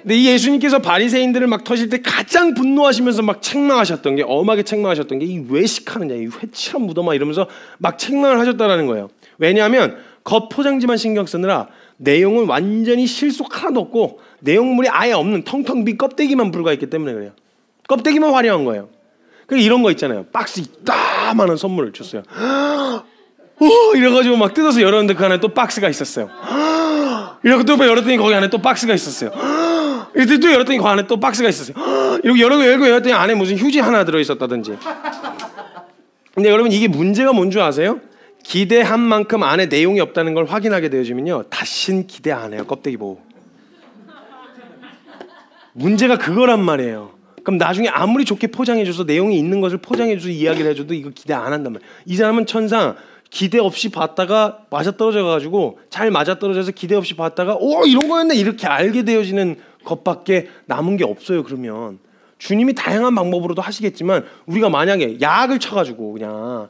근데 이 예수님께서 바리새인들을 막 터실 때 가장 분노하시면서 막 책망하셨던 게, 엄하게 책망하셨던 게 이 외식하는 자, 이 회칠한 무덤아 이러면서 막 책망을 하셨다라는 거예요. 왜냐하면 겉 포장지만 신경 쓰느라 내용은 완전히 실속 하나도 없고 내용물이 아예 없는 텅텅 빈 껍데기만 불과했기 때문에 그래요. 껍데기만 화려한 거예요. 그러니까 이런 거 있잖아요. 박스 이따만한 선물을 줬어요. 이래가지고 막 뜯어서 열었는데 그 안에 또 박스가 있었어요. 이러고 또 열었더니 거기 안에 또 박스가 있었어요. 이렇게 또 열었더니 그 안에 또 박스가 있었어요. 이러고 열고 열었더니 안에 무슨 휴지 하나 들어있었다든지. 근데 여러분, 이게 문제가 뭔 줄 아세요? 기대한 만큼 안에 내용이 없다는 걸 확인하게 되어지면요, 다신 기대 안 해요. 껍데기 보고. 문제가 그거란 말이에요. 그럼 나중에 아무리 좋게 포장해줘서 내용이 있는 것을 포장해줘서 이야기를 해줘도 이거 기대 안 한단 말이에요. 이 사람은 천상 기대 없이 봤다가 맞아떨어져가지고, 잘 맞아떨어져서 기대 없이 봤다가 이런 거였네 이렇게 알게 되어지는 것밖에 남은 게 없어요. 그러면 주님이 다양한 방법으로도 하시겠지만, 우리가 만약에 약을 쳐가지고 그냥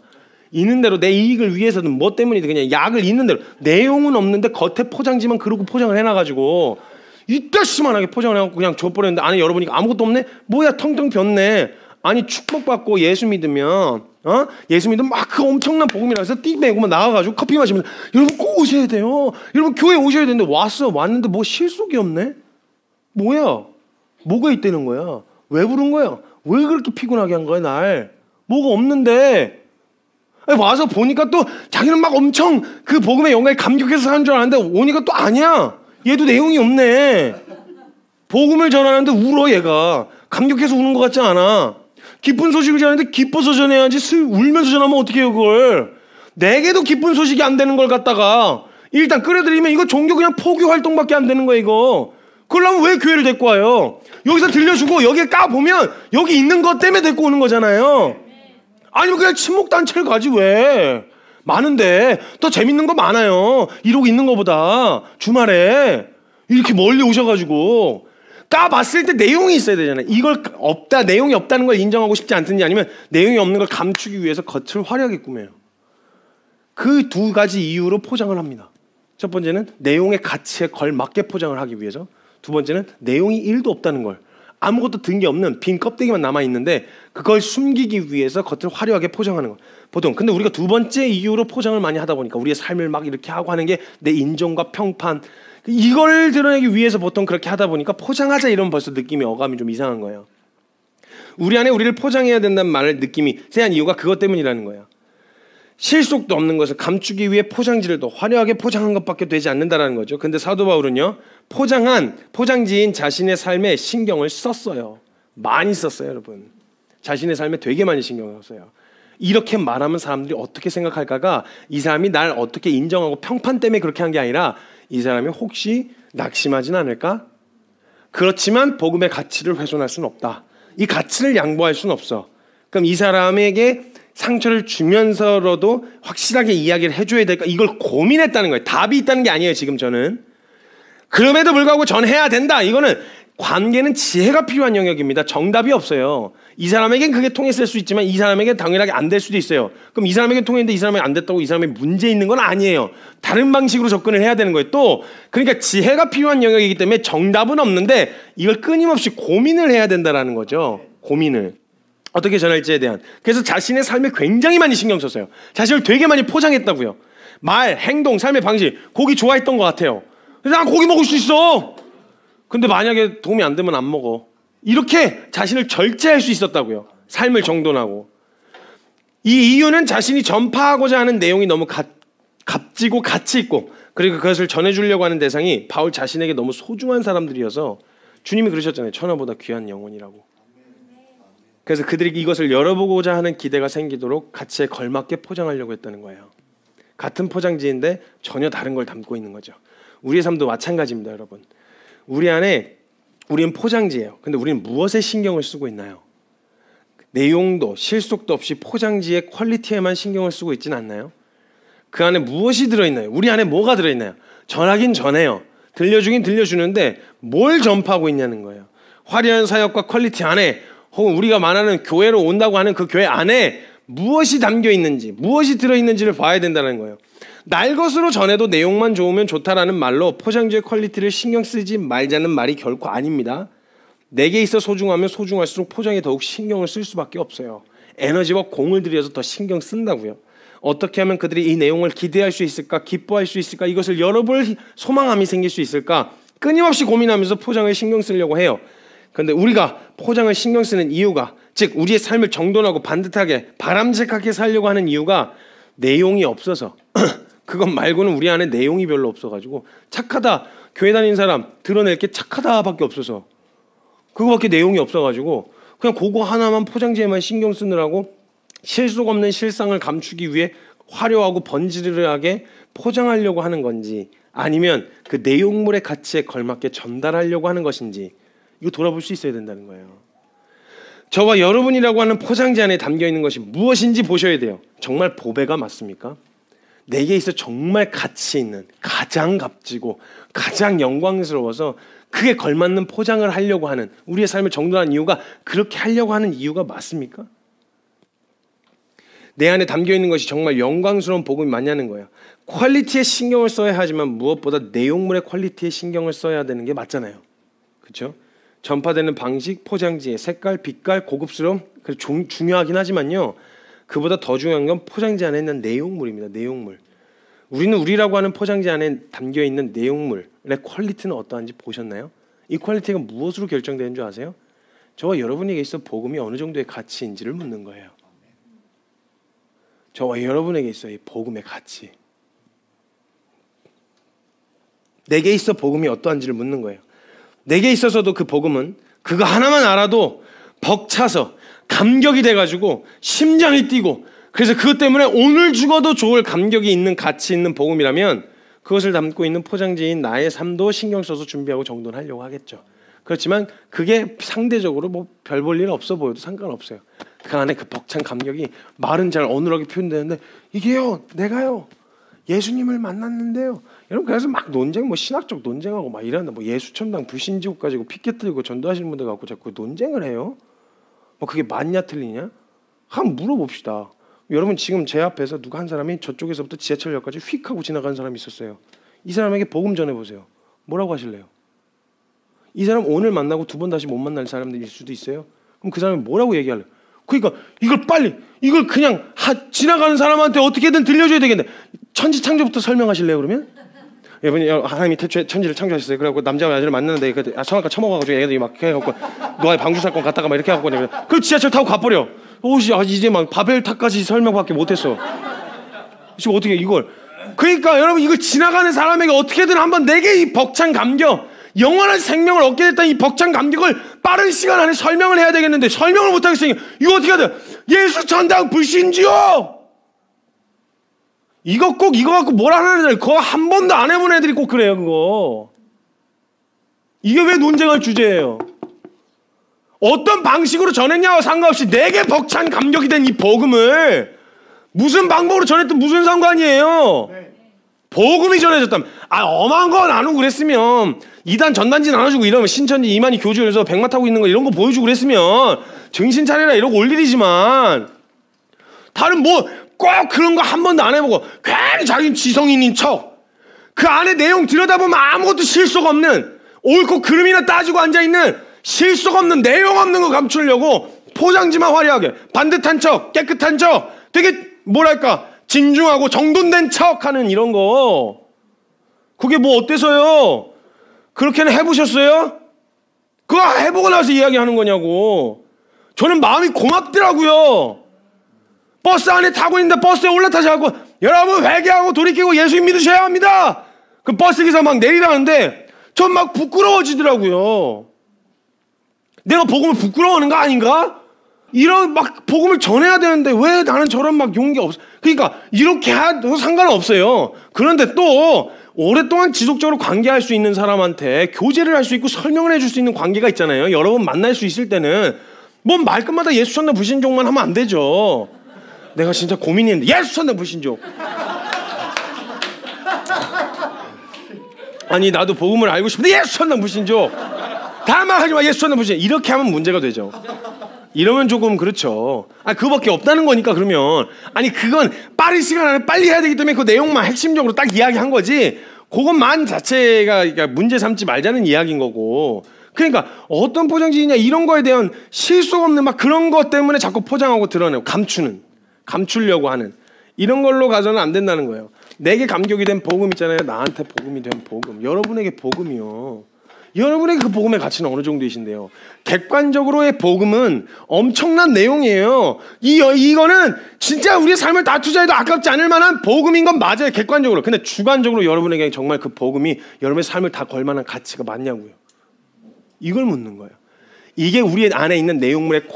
있는 대로 내 이익을 위해서든 뭐 때문이든 그냥 약을 있는 대로, 내용은 없는데 겉에 포장지만 그러고 포장을 해놔가지고 이따시만하게 포장을 해갖고 그냥 줘버렸는데 안에 열어보니까 아무것도 없네? 뭐야, 텅텅 비었네. 아니, 축복받고 예수 믿으면 예수 믿으면 막 그 엄청난 복음이라 해서 띠 메고 나와가지고 커피 마시면서 여러분 꼭 오셔야 돼요, 여러분 교회 오셔야 되는데 왔는데 뭐 실속이 없네? 뭐야? 뭐가 있다는 거야? 왜 부른 거야? 왜 그렇게 피곤하게 한 거야 날? 뭐가 없는데. 와서 보니까 또 자기는 막 엄청 그 복음의 영광에 감격해서 사는 줄 알았는데 오니까 또 아니야. 얘도 내용이 없네. 복음을 전하는데 울어. 얘가 감격해서 우는 것 같지 않아. 기쁜 소식을 전하는데 기뻐서 전해야지 울면서 전하면 어떻게 해요 그걸. 내게도 기쁜 소식이 안 되는 걸 갖다가 일단 끌어들이면 이거 종교 그냥 포교 활동밖에 안 되는 거야 이거. 그러려면 왜 교회를 데리고 와요? 여기서 들려주고 여기에 까보면 여기 있는 것 때문에 데리고 오는 거잖아요. 아니면 그냥 친목단체를 가지 왜. 많은데 더 재밌는 거 많아요. 이러고 있는 거보다. 주말에 이렇게 멀리 오셔가지고 까봤을 때 내용이 있어야 되잖아요. 이걸 내용이 없다는 걸 인정하고 싶지 않든지 아니면 내용이 없는 걸 감추기 위해서 겉을 화려하게 꾸며요. 그 두 가지 이유로 포장을 합니다. 첫 번째는 내용의 가치에 걸맞게 포장을 하기 위해서, 두 번째는 내용이 1도 없다는 걸, 아무것도 든 게 없는 빈 껍데기만 남아있는데 그걸 숨기기 위해서 겉을 화려하게 포장하는 거. 보통 근데 우리가 두 번째 이유로 포장을 많이 하다 보니까 우리의 삶을 막 이렇게 하고 하는 게 내 인정과 평판, 이걸 드러내기 위해서 보통 그렇게 하다 보니까 포장하자 이러면 벌써 느낌이 어감이 좀 이상한 거예요. 우리 안에 우리를 포장해야 된다는 말을 느낌이 세한 이유가 그것 때문이라는 거예요. 실속도 없는 것을 감추기 위해 포장지를 더 화려하게 포장한 것밖에 되지 않는다라는 거죠. 근데 사도 바울은요, 포장지인 자신의 삶에 신경을 썼어요. 많이 썼어요, 여러분. 자신의 삶에 되게 많이 신경을 썼어요. 이렇게 말하면 사람들이 어떻게 생각할까가, 이 사람이 날 어떻게 인정하고 평판 때문에 그렇게 한 게 아니라 이 사람이 혹시 낙심하진 않을까? 그렇지만 복음의 가치를 훼손할 수는 없다. 이 가치를 양보할 수는 없어. 그럼 이 사람에게 상처를 주면서라도 확실하게 이야기를 해줘야 될까? 이걸 고민했다는 거예요. 답이 있다는 게 아니에요, 지금 저는. 그럼에도 불구하고 전해야 된다. 이거는 관계는 지혜가 필요한 영역입니다. 정답이 없어요. 이 사람에겐 그게 통했을 수 있지만 이 사람에겐 당연하게 안 될 수도 있어요. 그럼 이 사람에겐 통했는데 이 사람에게 안 됐다고 이 사람이 문제 있는 건 아니에요. 다른 방식으로 접근을 해야 되는 거예요. 또 그러니까 지혜가 필요한 영역이기 때문에 정답은 없는데 이걸 끊임없이 고민을 해야 된다는 거죠. 고민을. 어떻게 전할지에 대한. 그래서 자신의 삶에 굉장히 많이 신경 썼어요. 자신을 되게 많이 포장했다고요. 말, 행동, 삶의 방식. 고기 좋아했던 것 같아요. 그래서 난 고기 먹을 수 있어. 근데 만약에 도움이 안 되면 안 먹어. 이렇게 자신을 절제할 수 있었다고요. 삶을 정돈하고. 이 이유는 자신이 전파하고자 하는 내용이 너무 값지고 가치 있고, 그리고 그것을 전해주려고 하는 대상이 바울 자신에게 너무 소중한 사람들이어서 주님이 그러셨잖아요. 천하보다 귀한 영혼이라고. 그래서 그들이 이것을 열어보고자 하는 기대가 생기도록 가치에 걸맞게 포장하려고 했다는 거예요. 같은 포장지인데 전혀 다른 걸 담고 있는 거죠. 우리의 삶도 마찬가지입니다, 여러분. 우리는 포장지예요. 근데 우리는 무엇에 신경을 쓰고 있나요? 내용도 실속도 없이 포장지의 퀄리티에만 신경을 쓰고 있지는 않나요? 그 안에 무엇이 들어있나요? 우리 안에 뭐가 들어있나요? 전하긴 전해요. 들려주긴 들려주는데 뭘 전파하고 있냐는 거예요. 화려한 사역과 퀄리티 안에, 혹은 우리가 말하는 교회로 온다고 하는 그 교회 안에 무엇이 담겨 있는지, 무엇이 들어있는지를 봐야 된다는 거예요. 날 것으로 전해도 내용만 좋으면 좋다라는 말로 포장지의 퀄리티를 신경 쓰지 말자는 말이 결코 아닙니다. 내게 있어 소중하면 소중할수록 포장에 더욱 신경을 쓸 수밖에 없어요. 에너지와 공을 들여서 더 신경 쓴다고요. 어떻게 하면 그들이 이 내용을 기대할 수 있을까, 기뻐할 수 있을까, 이것을 열어볼 소망함이 생길 수 있을까, 끊임없이 고민하면서 포장을 신경 쓰려고 해요. 그런데 우리가 포장을 신경 쓰는 이유가, 즉 우리의 삶을 정돈하고 반듯하게 바람직하게 살려고 하는 이유가 내용이 없어서 그것 말고는 우리 안에 내용이 별로 없어가지고, 착하다, 교회 다니는 사람 드러낼 게 착하다밖에 없어서, 그거밖에 내용이 없어가지고 그냥 그거 하나만 포장지에만 신경 쓰느라고 실속 없는 실상을 감추기 위해 화려하고 번지르르하게 포장하려고 하는 건지, 아니면 그 내용물의 가치에 걸맞게 전달하려고 하는 것인지, 이거 돌아볼 수 있어야 된다는 거예요. 저와 여러분이라고 하는 포장지 안에 담겨있는 것이 무엇인지 보셔야 돼요. 정말 보배가 맞습니까? 내게 있어 정말 가치 있는, 가장 값지고 가장 영광스러워서 그게 걸맞는 포장을 하려고 하는, 우리의 삶을 정돈하는 이유가 그렇게 하려고 하는 이유가 맞습니까? 내 안에 담겨있는 것이 정말 영광스러운 복음이 맞냐는 거예요. 퀄리티에 신경을 써야 하지만 무엇보다 내용물의 퀄리티에 신경을 써야 되는 게 맞잖아요. 그렇죠? 전파되는 방식, 포장지의 색깔, 빛깔, 고급스러움, 중요하긴 하지만요, 그보다 더 중요한 건 포장지 안에 있는 내용물입니다. 내용물. 우리는 우리라고 하는 포장지 안에 담겨있는 내용물의 퀄리티는 어떠한지 보셨나요? 이 퀄리티가 무엇으로 결정되는 줄 아세요? 저와 여러분에게 있어 복음이 어느 정도의 가치인지를 묻는 거예요. 저와 여러분에게 있어 이 복음의 가치, 내게 있어 복음이 어떠한지를 묻는 거예요. 내게 있어서도 그 복음은 그거 하나만 알아도 벅차서 감격이 돼가지고 심장이 뛰고, 그래서 그것 때문에 오늘 죽어도 좋을 감격이 있는, 가치 있는 복음이라면 그것을 담고 있는 포장지인 나의 삶도 신경 써서 준비하고 정돈하려고 하겠죠. 그렇지만 그게 상대적으로 뭐 별 볼 일 없어 보여도 상관없어요. 그 안에 그 벅찬 감격이 말은 잘 어눌하게 표현되는데 이게요, 내가요 예수님을 만났는데요. 여러분 그래서 막 논쟁, 뭐 신학적 논쟁하고 막 이런다. 뭐 예수천당 불신지옥 가지고 피켓 들고 전도하시는 분들 갖고 자꾸 논쟁을 해요. 뭐 그게 맞냐 틀리냐? 한번 물어봅시다. 여러분 지금 제 앞에서 누가 한 사람이 저쪽에서부터 지하철역까지 휙 하고 지나가는 사람이 있었어요. 이 사람에게 복음 전해보세요. 뭐라고 하실래요? 이 사람 오늘 만나고 두 번 다시 못 만날 사람들일 수도 있어요. 그럼 그 사람이 뭐라고 얘기할래요? 그러니까 이걸 빨리, 이걸 그냥 지나가는 사람한테 어떻게든 들려줘야 되겠네. 천지창조부터 설명하실래요 그러면? 여러분이 하나님이 태초에 천지를 창조하셨어요. 그래갖고 남자와 여자를 만나는데 성악가 처먹어가지고 애들이 막 해갖고 노아의 방주 사건 갔다가 막 이렇게 해갖고 그 지하철 타고 가버려. 오씨, 이제 막 바벨탑까지 설명밖에 못했어. 지금 어떻게 이걸? 그러니까 여러분 이걸 지나가는 사람에게 어떻게든 한번 내게 이 벅찬 감격, 영원한 생명을 얻게 됐다는 이 벅찬 감격을 빠른 시간 안에 설명을 해야 되겠는데 설명을 못하겠으니 이거 어떻게 해야 돼? 예수 천당 불신지요. 이거 꼭 이거 갖고 뭘 하는 애들, 그거 한 번도 안 해본 애들이 꼭 그래요. 그거 이게 왜 논쟁할 주제예요? 어떤 방식으로 전했냐와 상관없이 내게 벅찬 감격이 된 이 복음을 무슨 방법으로 전했든 무슨 상관이에요? 복음이 전해졌다면, 엄한 거 나누고 그랬으면, 2단 전단지 나눠주고 이러면 신천지 이만희 교주에서 백마 타고 있는 거 이런 거 보여주고 그랬으면 정신 차려라 이러고 올 일이지만, 다른 뭐 꼭 그런 거 한 번도 안 해보고 괜히 자기는 지성인인 척, 그 안에 내용 들여다보면 아무것도 실속 없는, 옳고 그름이나 따지고 앉아있는 실속 없는 내용 없는 거 감추려고 포장지만 화려하게 반듯한 척, 깨끗한 척, 되게 뭐랄까 진중하고 정돈된 척하는 이런 거, 그게 뭐 어때서요? 그렇게는 해보셨어요? 그거 해보고 나서 이야기하는 거냐고. 저는 마음이 고맙더라고요. 버스 안에 타고 있는데 버스에 올라타지 않고 여러분 회개하고 돌이키고 예수님 믿으셔야 합니다. 그 버스 기사 막 내리라는데 전 막 부끄러워지더라고요. 내가 복음을 부끄러워하는 거 아닌가? 이런 막 복음을 전해야 되는데 왜 나는 저런 막 용기가 없어? 그러니까 이렇게 해도 상관은 없어요. 그런데 또 오랫동안 지속적으로 관계할 수 있는 사람한테 교제를 할 수 있고 설명을 해줄 수 있는 관계가 있잖아요. 여러 번 만날 수 있을 때는 뭐 말끝마다 예수 천당 불신족만 하면 안 되죠. 내가 진짜 고민이 했는데 예수 천당 불신족. 아니 나도 복음을 알고 싶은데 예수 천당 불신족. 다만 하지 마, 예수 천당 불신족. 이렇게 하면 문제가 되죠. 이러면 조금 그렇죠. 그거밖에 없다는 거니까. 그러면 그건 빠른 시간 안에 빨리 해야 되기 때문에 그 내용만 핵심적으로 딱 이야기한 거지, 그것만 자체가 그러니까 문제 삼지 말자는 이야기인 거고. 그러니까 어떤 포장지냐 이런 거에 대한 실속 없는 막 그런 것 때문에 자꾸 포장하고 드러내고 감추려고 하는 이런 걸로 가서는 안 된다는 거예요. 내게 감격이 된 복음 있잖아요. 나한테 복음이 된 복음, 여러분에게 복음이요. 여러분의 그 복음의 가치는 어느 정도이신데요? 객관적으로의 복음은 엄청난 내용이에요. 이거는 진짜 우리의 삶을 다 투자해도 아깝지 않을 만한 복음인 건 맞아요, 객관적으로. 근데 주관적으로 여러분에게 정말 그 복음이 여러분의 삶을 다 걸 만한 가치가 맞냐고요. 이걸 묻는 거예요. 이게 우리 안에 있는 내용물의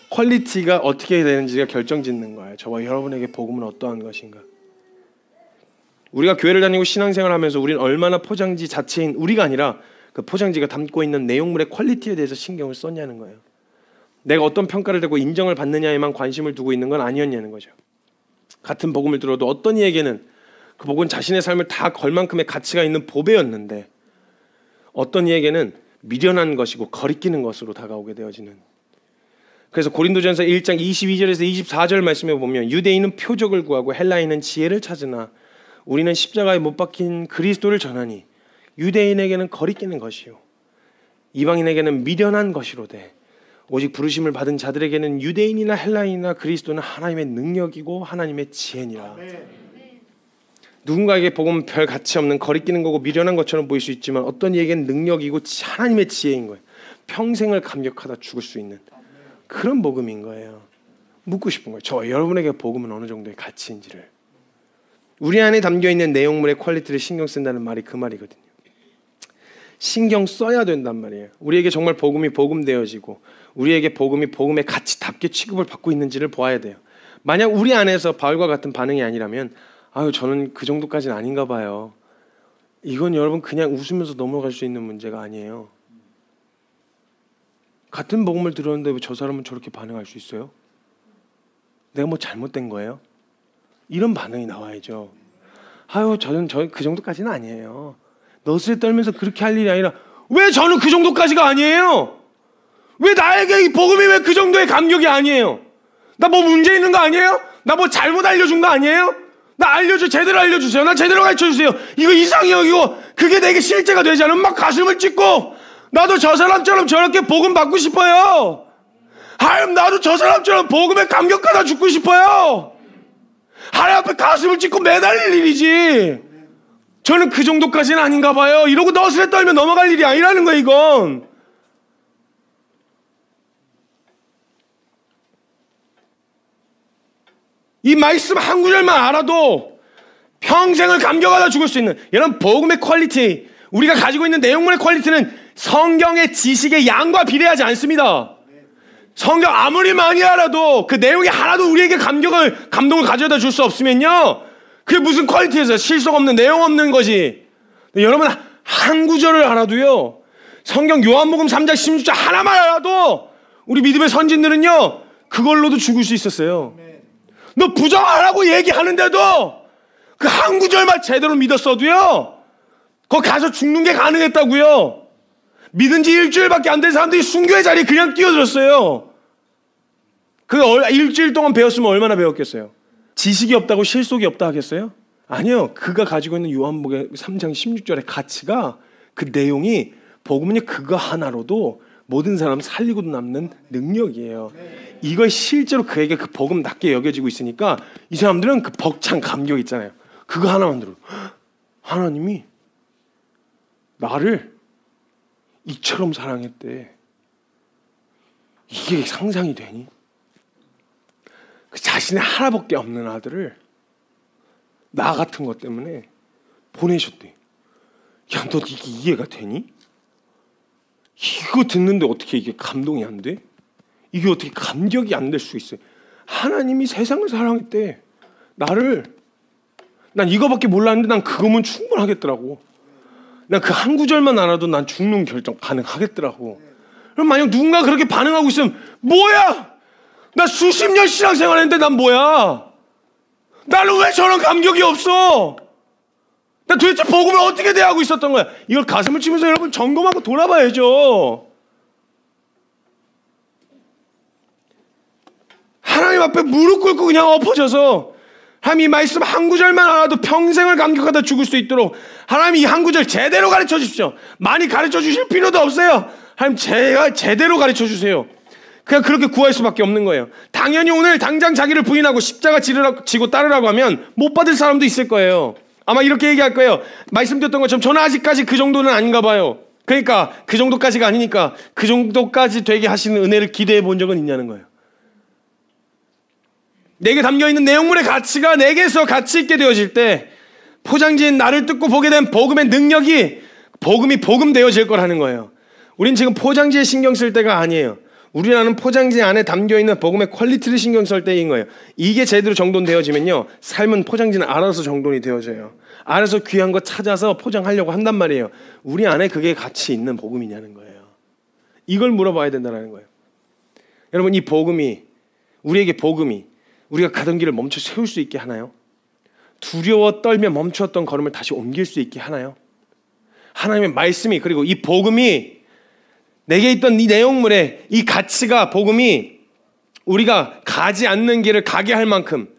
퀄리티가 어떻게 되는지가 결정짓는 거예요. 저와 여러분에게 복음은 어떠한 것인가. 우리가 교회를 다니고 신앙생활을 하면서 우리는 얼마나 포장지 자체인 우리가 아니라 그 포장지가 담고 있는 내용물의 퀄리티에 대해서 신경을 썼냐는 거예요. 내가 어떤 평가를 듣고 인정을 받느냐에만 관심을 두고 있는 건 아니었냐는 거죠. 같은 복음을 들어도 어떤 이에게는 그 복음은 자신의 삶을 다 걸 만큼의 가치가 있는 보배였는데, 어떤 이에게는 미련한 것이고 거리끼는 것으로 다가오게 되어지는. 그래서 고린도전서 1장 22절에서 24절 말씀에 보면 유대인은 표적을 구하고 헬라인은 지혜를 찾으나 우리는 십자가에 못 박힌 그리스도를 전하니 유대인에게는 거리끼는 것이요 이방인에게는 미련한 것이로되 오직 부르심을 받은 자들에게는 유대인이나 헬라인이나 그리스도는 하나님의 능력이고 하나님의 지혜니라. 누군가에게 복음은 별 가치 없는 거리끼는 거고 미련한 것처럼 보일 수 있지만 어떤 이에게는 능력이고 하나님의 지혜인 거예요. 평생을 감격하다 죽을 수 있는 그런 복음인 거예요. 묻고 싶은 거예요. 저 여러분에게 복음은 어느 정도의 가치인지를. 우리 안에 담겨있는 내용물의 퀄리티를 신경 쓴다는 말이 그 말이거든요. 신경 써야 된단 말이에요. 우리에게 정말 복음이 복음되어지고 우리에게 복음이 복음의 가치답게 취급을 받고 있는지를 보아야 돼요. 만약 우리 안에서 바울과 같은 반응이 아니라면 저는 그 정도까지는 아닌가 봐요. 이건 여러분 그냥 웃으면서 넘어갈 수 있는 문제가 아니에요. 같은 복음을 들었는데 왜 저 사람은 저렇게 반응할 수 있어요? 내가 뭐 잘못된 거예요? 이런 반응이 나와야죠. 아유, 저는 그 정도까지는 아니에요. 너스레 떨면서 그렇게 할 일이 아니라 왜 저는 그 정도까지가 아니에요? 왜 나에게 이 복음이 왜 그 정도의 감격이 아니에요? 나 뭐 문제 있는 거 아니에요? 나 뭐 잘못 알려준 거 아니에요? 나 제대로 알려주세요. 나 제대로 가르쳐주세요. 이거 이상히 여기고 그게 내게 실제가 되지 않으면 막 가슴을 찢고 나도 저 사람처럼 저렇게 복음 받고 싶어요. 하나님, 나도 저 사람처럼 복음에 감격받아 죽고 싶어요. 하나님 앞에 가슴을 찢고 매달릴 일이지. 저는 그 정도까지는 아닌가 봐요. 이러고 너스레 떨면 넘어갈 일이 아니라는 거예요, 이건. 이 말씀 한 구절만 알아도 평생을 감격하다 죽을 수 있는, 여러분, 복음의 퀄리티, 우리가 가지고 있는 내용물의 퀄리티는 성경의 지식의 양과 비례하지 않습니다. 성경 아무리 많이 알아도 그 내용이 하나도 우리에게 감동을 가져다 줄 수 없으면요, 그게 무슨 퀄리티에서 실속 없는 내용 없는 거지. 여러분, 한 구절을 알아도요, 성경 요한복음 3장 16절 하나만 알아도 우리 믿음의 선진들은요 그걸로도 죽을 수 있었어요. 너 부정 안 하고 얘기하는데도 그 한 구절만 제대로 믿었어도요 거기 가서 죽는 게 가능했다고요. 믿은 지 일주일밖에 안 된 사람들이 순교의 자리에 그냥 뛰어들었어요. 그 일주일 동안 배웠으면 얼마나 배웠겠어요? 지식이 없다고 실속이 없다 하겠어요? 아니요. 그가 가지고 있는 요한복음 3장 16절의 가치가, 그 내용이 복음은요 그거 하나로도 모든 사람 살리고도 남는 능력이에요. 이걸 실제로 그에게 그 복음답게 여겨지고 있으니까 이 사람들은 그 벅찬 감격 있잖아요. 그거 하나만 들어도 하나님이 나를 이처럼 사랑했대. 이게 상상이 되니? 그 자신의 하나밖에 없는 아들을 나 같은 것 때문에 보내셨대. 야, 너 이게 이해가 되니? 이거 듣는데 어떻게 이게 감동이 안 돼? 이게 어떻게 감격이 안 될 수 있어요? 하나님이 세상을 사랑했대. 난 이거밖에 몰랐는데 난 그거면 충분하겠더라고. 난 그 한 구절만 알아도 난 죽는 결정 가능하겠더라고. 그럼 만약 누군가 그렇게 반응하고 있으면 뭐야? 나 수십 년 신앙생활 했는데 난 뭐야? 나는 왜 저런 감격이 없어? 나 도대체 복음을 어떻게 대하고 있었던 거야? 이걸 가슴을 치면서 여러분 점검하고 돌아봐야죠. 하나님 앞에 무릎 꿇고 그냥 엎어져서 하나님 이 말씀 한 구절만 알아도 평생을 감격하다 죽을 수 있도록 하나님 이 한 구절 제대로 가르쳐 주십시오. 많이 가르쳐 주실 필요도 없어요. 하나님 제대로 가르쳐 주세요. 그냥 그렇게 구할 수밖에 없는 거예요. 당연히 오늘 당장 자기를 부인하고 십자가 지고 따르라고 하면 못 받을 사람도 있을 거예요. 아마 이렇게 얘기할 거예요. 말씀드렸던 것처럼 저는 아직까지 그 정도는 아닌가 봐요. 그러니까 그 정도까지가 아니니까 그 정도까지 되게 하시는 은혜를 기대해 본 적은 있냐는 거예요. 내게 담겨있는 내용물의 가치가 내게서 가치 있게 되어질 때 포장지인 나를 뜯고 보게 된 복음의 능력이 복음이 복음 되어질 거라는 거예요. 우린 지금 포장지에 신경 쓸 때가 아니에요. 우리나라는 포장지 안에 담겨있는 복음의 퀄리티를 신경 쓸 때인 거예요. 이게 제대로 정돈되어지면요 삶은 포장지는 알아서 정돈이 되어져요. 알아서 귀한 거 찾아서 포장하려고 한단 말이에요. 우리 안에 그게 가치 있는 복음이냐는 거예요. 이걸 물어봐야 된다는 거예요. 여러분, 이 복음이 우리에게 우리가 가던 길을 멈춰 세울 수 있게 하나요? 두려워 떨며 멈추었던 걸음을 다시 옮길 수 있게 하나요? 하나님의 말씀이, 그리고 이 복음이, 내게 있던 이 내용물의 이 가치가, 복음이 우리가 가지 않는 길을 가게 할 만큼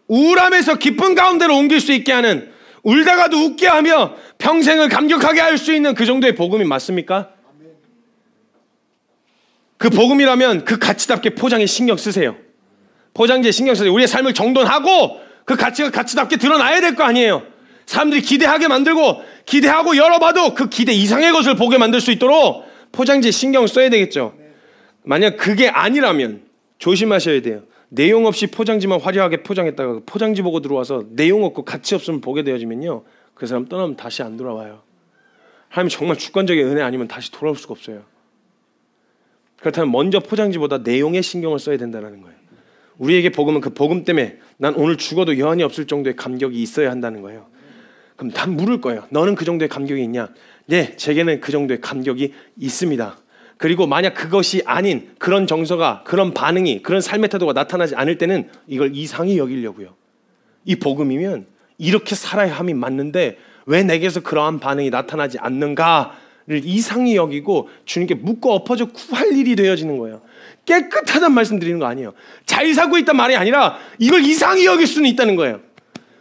우울함에서 기쁨 가운데로 옮길 수 있게 하는, 울다가도 웃게 하며 평생을 감격하게 할 수 있는 그 정도의 복음이 맞습니까? 그 복음이라면 그 가치답게 포장에 신경 쓰세요. 포장지에 신경 쓰세요. 우리의 삶을 정돈하고 그 가치가 가치답게 드러나야 될 거 아니에요. 사람들이 기대하게 만들고, 기대하고 열어봐도 그 기대 이상의 것을 보게 만들 수 있도록 포장지에 신경을 써야 되겠죠. 만약 그게 아니라면 조심하셔야 돼요. 내용 없이 포장지만 화려하게 포장했다가 포장지 보고 들어와서 내용 없고 가치 없으면 보게 되어지면요 그 사람 떠나면 다시 안 돌아와요. 하나님 정말 주권적인 은혜 아니면 다시 돌아올 수가 없어요. 그렇다면 먼저 포장지보다 내용에 신경을 써야 된다는 거예요. 우리에게 복음은 그 복음 때문에 난 오늘 죽어도 여한이 없을 정도의 감격이 있어야 한다는 거예요. 그럼 난 물을 거예요. 너는 그 정도의 감격이 있냐? 네, 제게는 그 정도의 감격이 있습니다. 그리고 만약 그것이 아닌 그런 정서가, 그런 반응이, 그런 삶의 태도가 나타나지 않을 때는 이걸 이상히 여기려고요. 이 복음이면 이렇게 살아야 함이 맞는데 왜 내게서 그러한 반응이 나타나지 않는가를 이상히 여기고 주님께 묻고 엎어져 구할 일이 되어지는 거예요. 깨끗하단 말씀 드리는 거 아니에요. 잘 살고 있단 말이 아니라 이걸 이상히 여길 수는 있다는 거예요.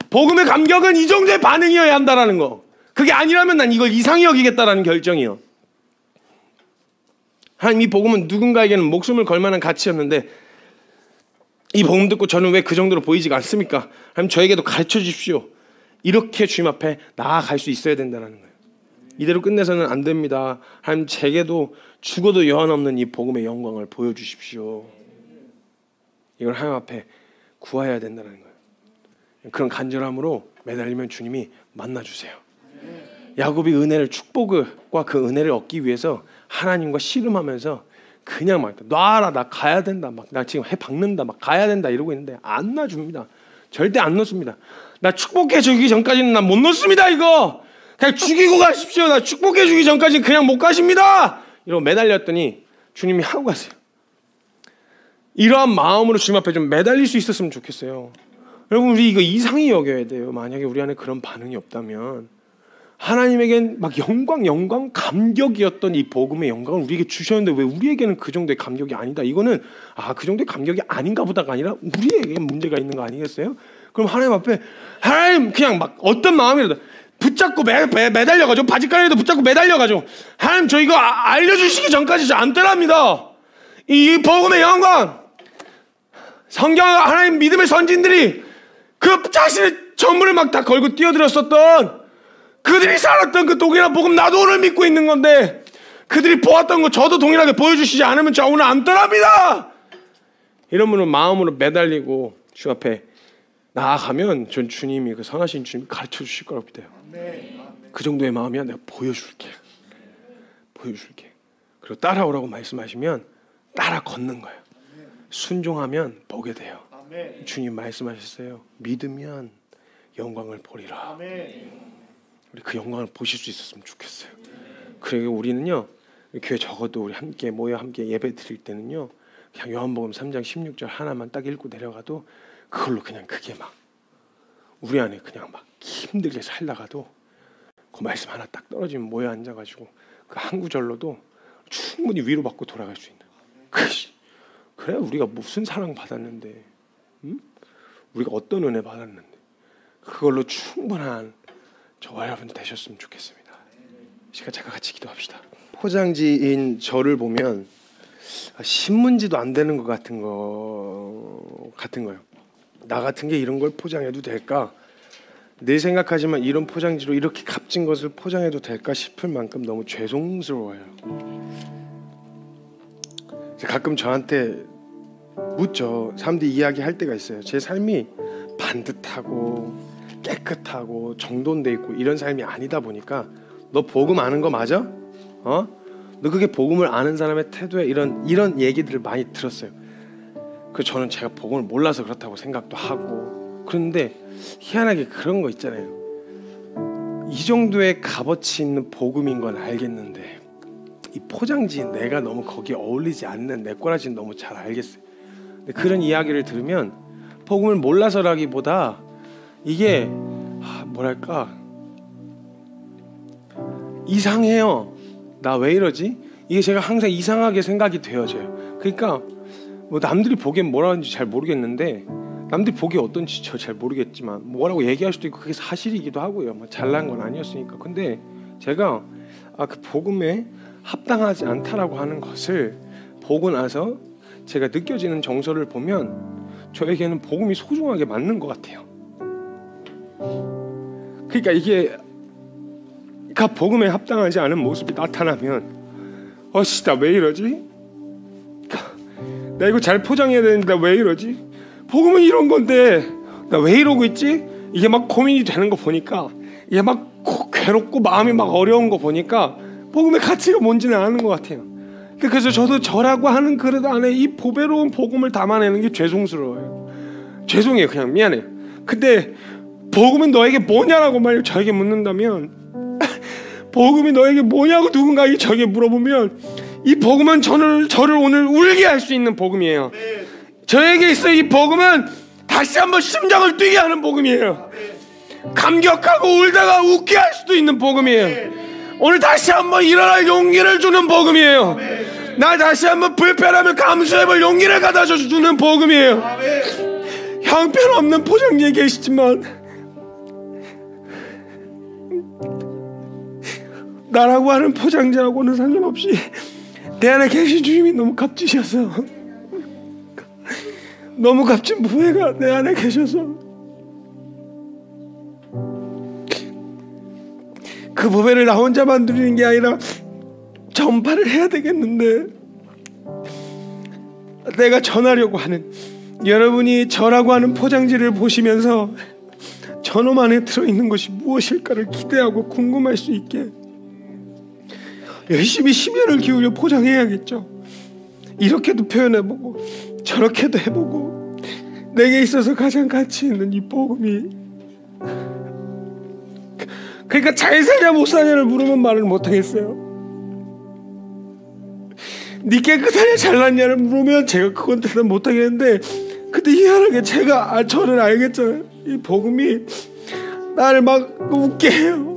복음의 감격은 이 정도의 반응이어야 한다라는 거. 그게 아니라면 난 이걸 이상히 여기겠다라는 결정이요. 하나님, 이 복음은 누군가에게는 목숨을 걸 만한 가치였는데 이 복음 듣고 저는 왜 그 정도로 보이지가 않습니까? 하나님, 저에게도 가르쳐 주십시오. 이렇게 주님 앞에 나아갈 수 있어야 된다는 거예요. 이대로 끝내서는 안 됩니다. 하나님, 제게도 죽어도 여한없는 이 복음의 영광을 보여주십시오. 이걸 하나님 앞에 구해야 된다는 거예요. 그런 간절함으로 매달리면 주님이 만나주세요. 야곱이 은혜를, 축복과 그 은혜를 얻기 위해서 하나님과 씨름하면서 그냥 막 놔라, 나 가야 된다, 막 나 지금 해 박는다, 막 가야 된다 이러고 있는데 안 놔줍니다. 절대 안 놓습니다. 나 축복해 주기 전까지는 난 못 놓습니다. 이거 그냥 죽이고 가십시오. 나 축복해 주기 전까지는 그냥 못 가십니다. 이러고 매달렸더니 주님이 하고 가세요. 이러한 마음으로 주님 앞에 좀 매달릴 수 있었으면 좋겠어요. 여러분, 우리 이거 이상히 여겨야 돼요. 만약에 우리 안에 그런 반응이 없다면 하나님에겐 막 영광, 감격이었던 이 복음의 영광을 우리에게 주셨는데 왜 우리에게는 그 정도의 감격이 아니다. 이거는 그 정도의 감격이 아닌가 보다가 아니라 우리에게 문제가 있는 거 아니겠어요? 그럼 하나님 앞에, 하나님, 그냥 막 어떤 마음이라도 붙잡고 매달려가지고, 바지가랑이도 붙잡고 매달려가지고, 하나님, 저 이거 알려주시기 전까지 저 안 떠납니다. 이 복음의 영광, 성경, 하나님 믿음의 선진들이 그 자신의 전부를 막 다 걸고 뛰어들었었던, 그들이 살았던 그 동일한 복음 나도 오늘 믿고 있는 건데 그들이 보았던 거 저도 동일하게 보여주시지 않으면 저 오늘 안 떠납니다. 이런 분은 마음으로 매달리고 주 앞에 나아가면 전 주님이, 그 선하신 주님이 가르쳐 주실 거라고 믿어요. 그 정도의 마음이야. 내가 보여줄게. 그리고 따라오라고 말씀하시면 따라 걷는 거예요. 순종하면 보게 돼요. 주님 말씀하셨어요. 믿으면 영광을 보리라. 우리 그 영광을 보실 수 있었으면 좋겠어요. 그리고 우리는요, 교회 적어도 우리 함께 모여 함께 예배 드릴 때는요, 그냥 요한복음 3장 16절 하나만 딱 읽고 내려가도 그걸로 그냥 그게 막 우리 안에 그냥 막 힘들게 살다가도 그 말씀 하나 딱 떨어지면 모여 앉아가지고 그 한 구절로도 충분히 위로받고 돌아갈 수 있는. 그래 우리가 무슨 사랑 받았는데, 우리가 어떤 은혜 받았는데, 그걸로 충분한 저와 여러분 되셨으면 좋겠습니다. 시간 잠깐 같이 기도합시다. 포장지인 저를 보면 신문지도 안 되는 것 같은 거예요. 나 같은 게 이런 걸 포장해도 될까? 늘 생각하지만 이런 포장지로 이렇게 값진 것을 포장해도 될까 싶을 만큼 너무 죄송스러워요. 가끔 저한테 묻죠. 사람들이 이야기할 때가 있어요. 제 삶이 반듯하고 깨끗하고 정돈돼 있고 이런 삶이 아니다 보니까 너 복음 아는 거 맞아? 너 그게 복음을 아는 사람의 태도에 이런 얘기들을 많이 들었어요. 그 저는 제가 복음을 몰라서 그렇다고 생각도 하고, 그런데 희한하게 그런 거 있잖아요. 이 정도의 값어치 있는 복음인 건 알겠는데 이 포장지 내가 너무 거기에 어울리지 않는 내 꼬라지는 너무 잘 알겠어요. 근데 그런 이야기를 들으면 복음을 몰라서라기보다 이게 뭐랄까 이상해요. 나 왜 이러지? 이게 제가 항상 이상하게 생각이 되어져요. 그러니까 뭐 남들이 보기엔 뭐라는지 잘 모르겠는데, 남들이 보기에 어떤지 저 잘 모르겠지만 뭐라고 얘기할 수도 있고 그게 사실이기도 하고요. 뭐 잘난 건 아니었으니까. 근데 제가 그 복음에 합당하지 않다라고 하는 것을 보고 나서 제가 느껴지는 정서를 보면 저에게는 복음이 소중하게 맞는 것 같아요. 그러니까 이게 복음에 합당하지 않은 모습이 나타나면 나 왜 이러지? 나 이거 잘 포장해야 되는데 나 왜 이러지? 복음은 이런 건데 나 왜 이러고 있지? 이게 막 고민이 되는 거 보니까, 이게 막 괴롭고 마음이 막 어려운 거 보니까 복음의 가치가 뭔지는 아는 것 같아요. 그래서 저도 저라고 하는 그릇 안에 이 보배로운 복음을 담아내는 게 죄송스러워요. 죄송해요. 그냥 미안해요. 근데 복음은 너에게 뭐냐라고 만약 저에게 묻는다면 복음이 너에게 뭐냐고 누군가에게 저에게 물어보면 이 복음은 저를 오늘 울게 할 수 있는 복음이에요. 저에게 있어 이 복음은 다시 한번 심장을 뛰게 하는 복음이에요. 감격하고 울다가 웃게 할 수도 있는 복음이에요. 오늘 다시 한번 일어날 용기를 주는 복음이에요. 나 다시 한번 불편하면 감수해볼 용기를 갖다 주는 복음이에요. 형편없는 포장지에 계시지만 나라고 하는 포장지하고는 상관없이 내 안에 계신 주님이 너무 값지셔서, 너무 값진 부회가 내 안에 계셔서 그 부회를 나 혼자만 누리는 게 아니라 전파를 해야 되겠는데, 내가 전하려고 하는, 여러분이 저라고 하는 포장지를 보시면서 저놈 안에 들어있는 것이 무엇일까를 기대하고 궁금할 수 있게 열심히 심혈을 기울여 포장해야겠죠. 이렇게도 표현해보고 저렇게도 해보고 내게 있어서 가장 가치 있는 이 복음이, 그러니까 잘 사냐 못 사냐를 물으면 말을 못하겠어요. 네 깨끗하냐 잘났냐를 물으면 제가 그건 대답 못하겠는데, 근데 희한하게 저를 알겠잖아요. 이 복음이 나를 막 웃게 해요.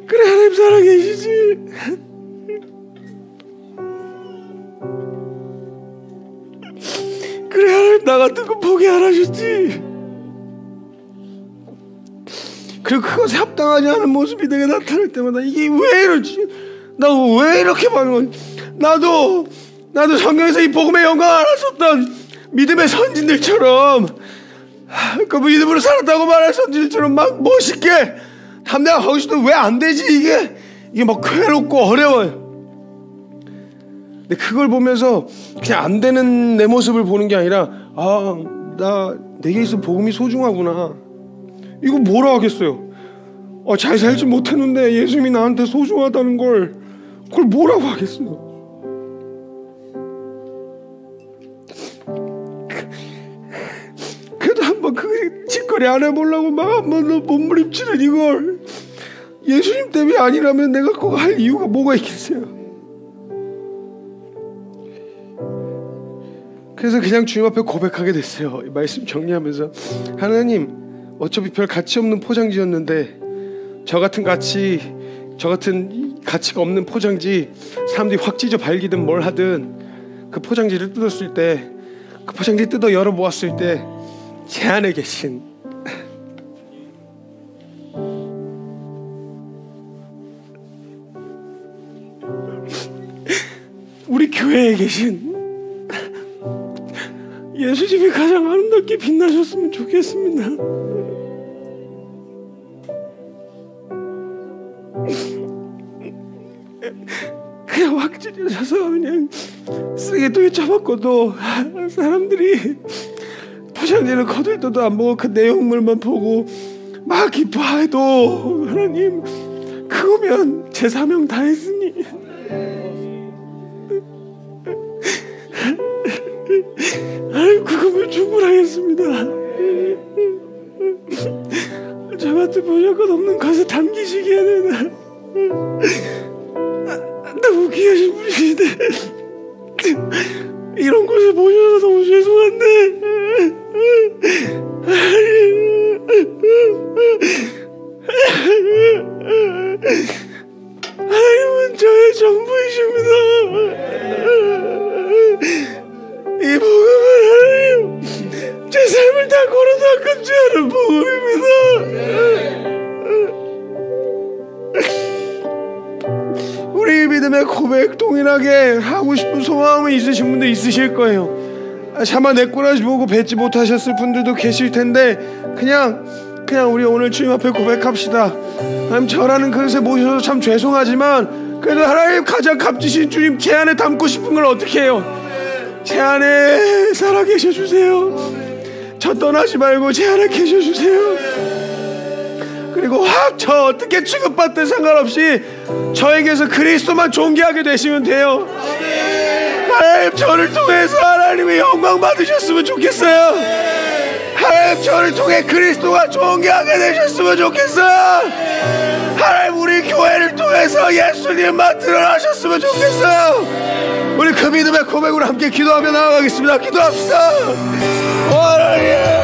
그래, 하나님 살아계시지. 그래, 하나님 나 같은 거 포기 안 하셨지. 그리고 그것에 합당하지 않은 모습이 내게 나타날 때마다 이게 왜 이러지? 나 왜 이렇게 받는 거지? 나도 성경에서 이 복음의 영광을 알았었던 믿음의 선진들처럼, 그 믿음으로 살았다고 말할 선진들처럼 막 멋있게 담대하고 싶은데 왜 안 되지? 이게 막 괴롭고 어려워요. 근데 그걸 보면서 그냥 안 되는 내 모습을 보는 게 아니라, 내게 있어 복음이 소중하구나. 이거 뭐라 하겠어요? 잘 살지 못했는데 예수님이 나한테 소중하다는 걸, 그걸 뭐라고 하겠어요? 그래도 한번 그 짓거리 안 해보려고 막 한번 더 몸부림치는 이걸, 예수님 때문이 아니라면 내가 그거 할 이유가 뭐가 있겠어요? 그래서 그냥 주님 앞에 고백하게 됐어요. 이 말씀 정리하면서, 하나님, 어차피 별 가치 없는 포장지였는데 저 같은 가치가 없는 포장지, 사람들이 확 찢어 발기든 뭘 하든 그 포장지를 뜯었을 때, 그 포장지 뜯어 열어 보았을 때 제 안에 계신 우리 교회에 계신 예수님이 가장 아름답게 빛나셨으면 좋겠습니다. 그냥 확 찢어져서 그냥 쓰레기통에 처박고도 사람들이 포장지를 거들떠도 안 보고 그 내용물만 보고 막 기뻐해도, 하나님, 그거면 제 사명 다 했으니 하나님, 그거면 충분하겠습니다. 저 같은 보잘것 없는 것에 담기시게 해야 되나? 너무 귀하신 분이신데 이런 곳에 모셔서 너무 죄송한데, 하나님은 저의 전부이십니다. 이 복음은 하나님, 제 삶을 다 걸어서 아깝지 않은 복음입니다. 우리 믿음의 고백 동일하게 하고 싶은 소망이 있으신 분들 있으실 거예요. 차마 내 꼬라지 보고 뱉지 못하셨을 분들도 계실 텐데, 그냥 우리 오늘 주님 앞에 고백합시다. 하나님, 저라는 그릇에 모셔서 참 죄송하지만 그래도 하나님, 가장 값지신 주님 제 안에 담고 싶은 걸 어떻게 해요? 제 안에 살아계셔 주세요. 저 떠나지 말고 제 안에 계셔 주세요. 그리고 확 저 어떻게 취급받든 상관없이 저에게서 그리스도만 존귀하게 되시면 돼요. 하나님, 저를 통해서 하나님의 영광 받으셨으면 좋겠어요. 하나님, 저를 통해 그리스도가 존귀하게 되셨으면 좋겠어요. 하나님 우리 교회를 통해서 예수님만 드러나셨으면 좋겠어요. 우리 그 믿음의 고백으로 함께 기도하며 나아가겠습니다. 기도합시다. 하나님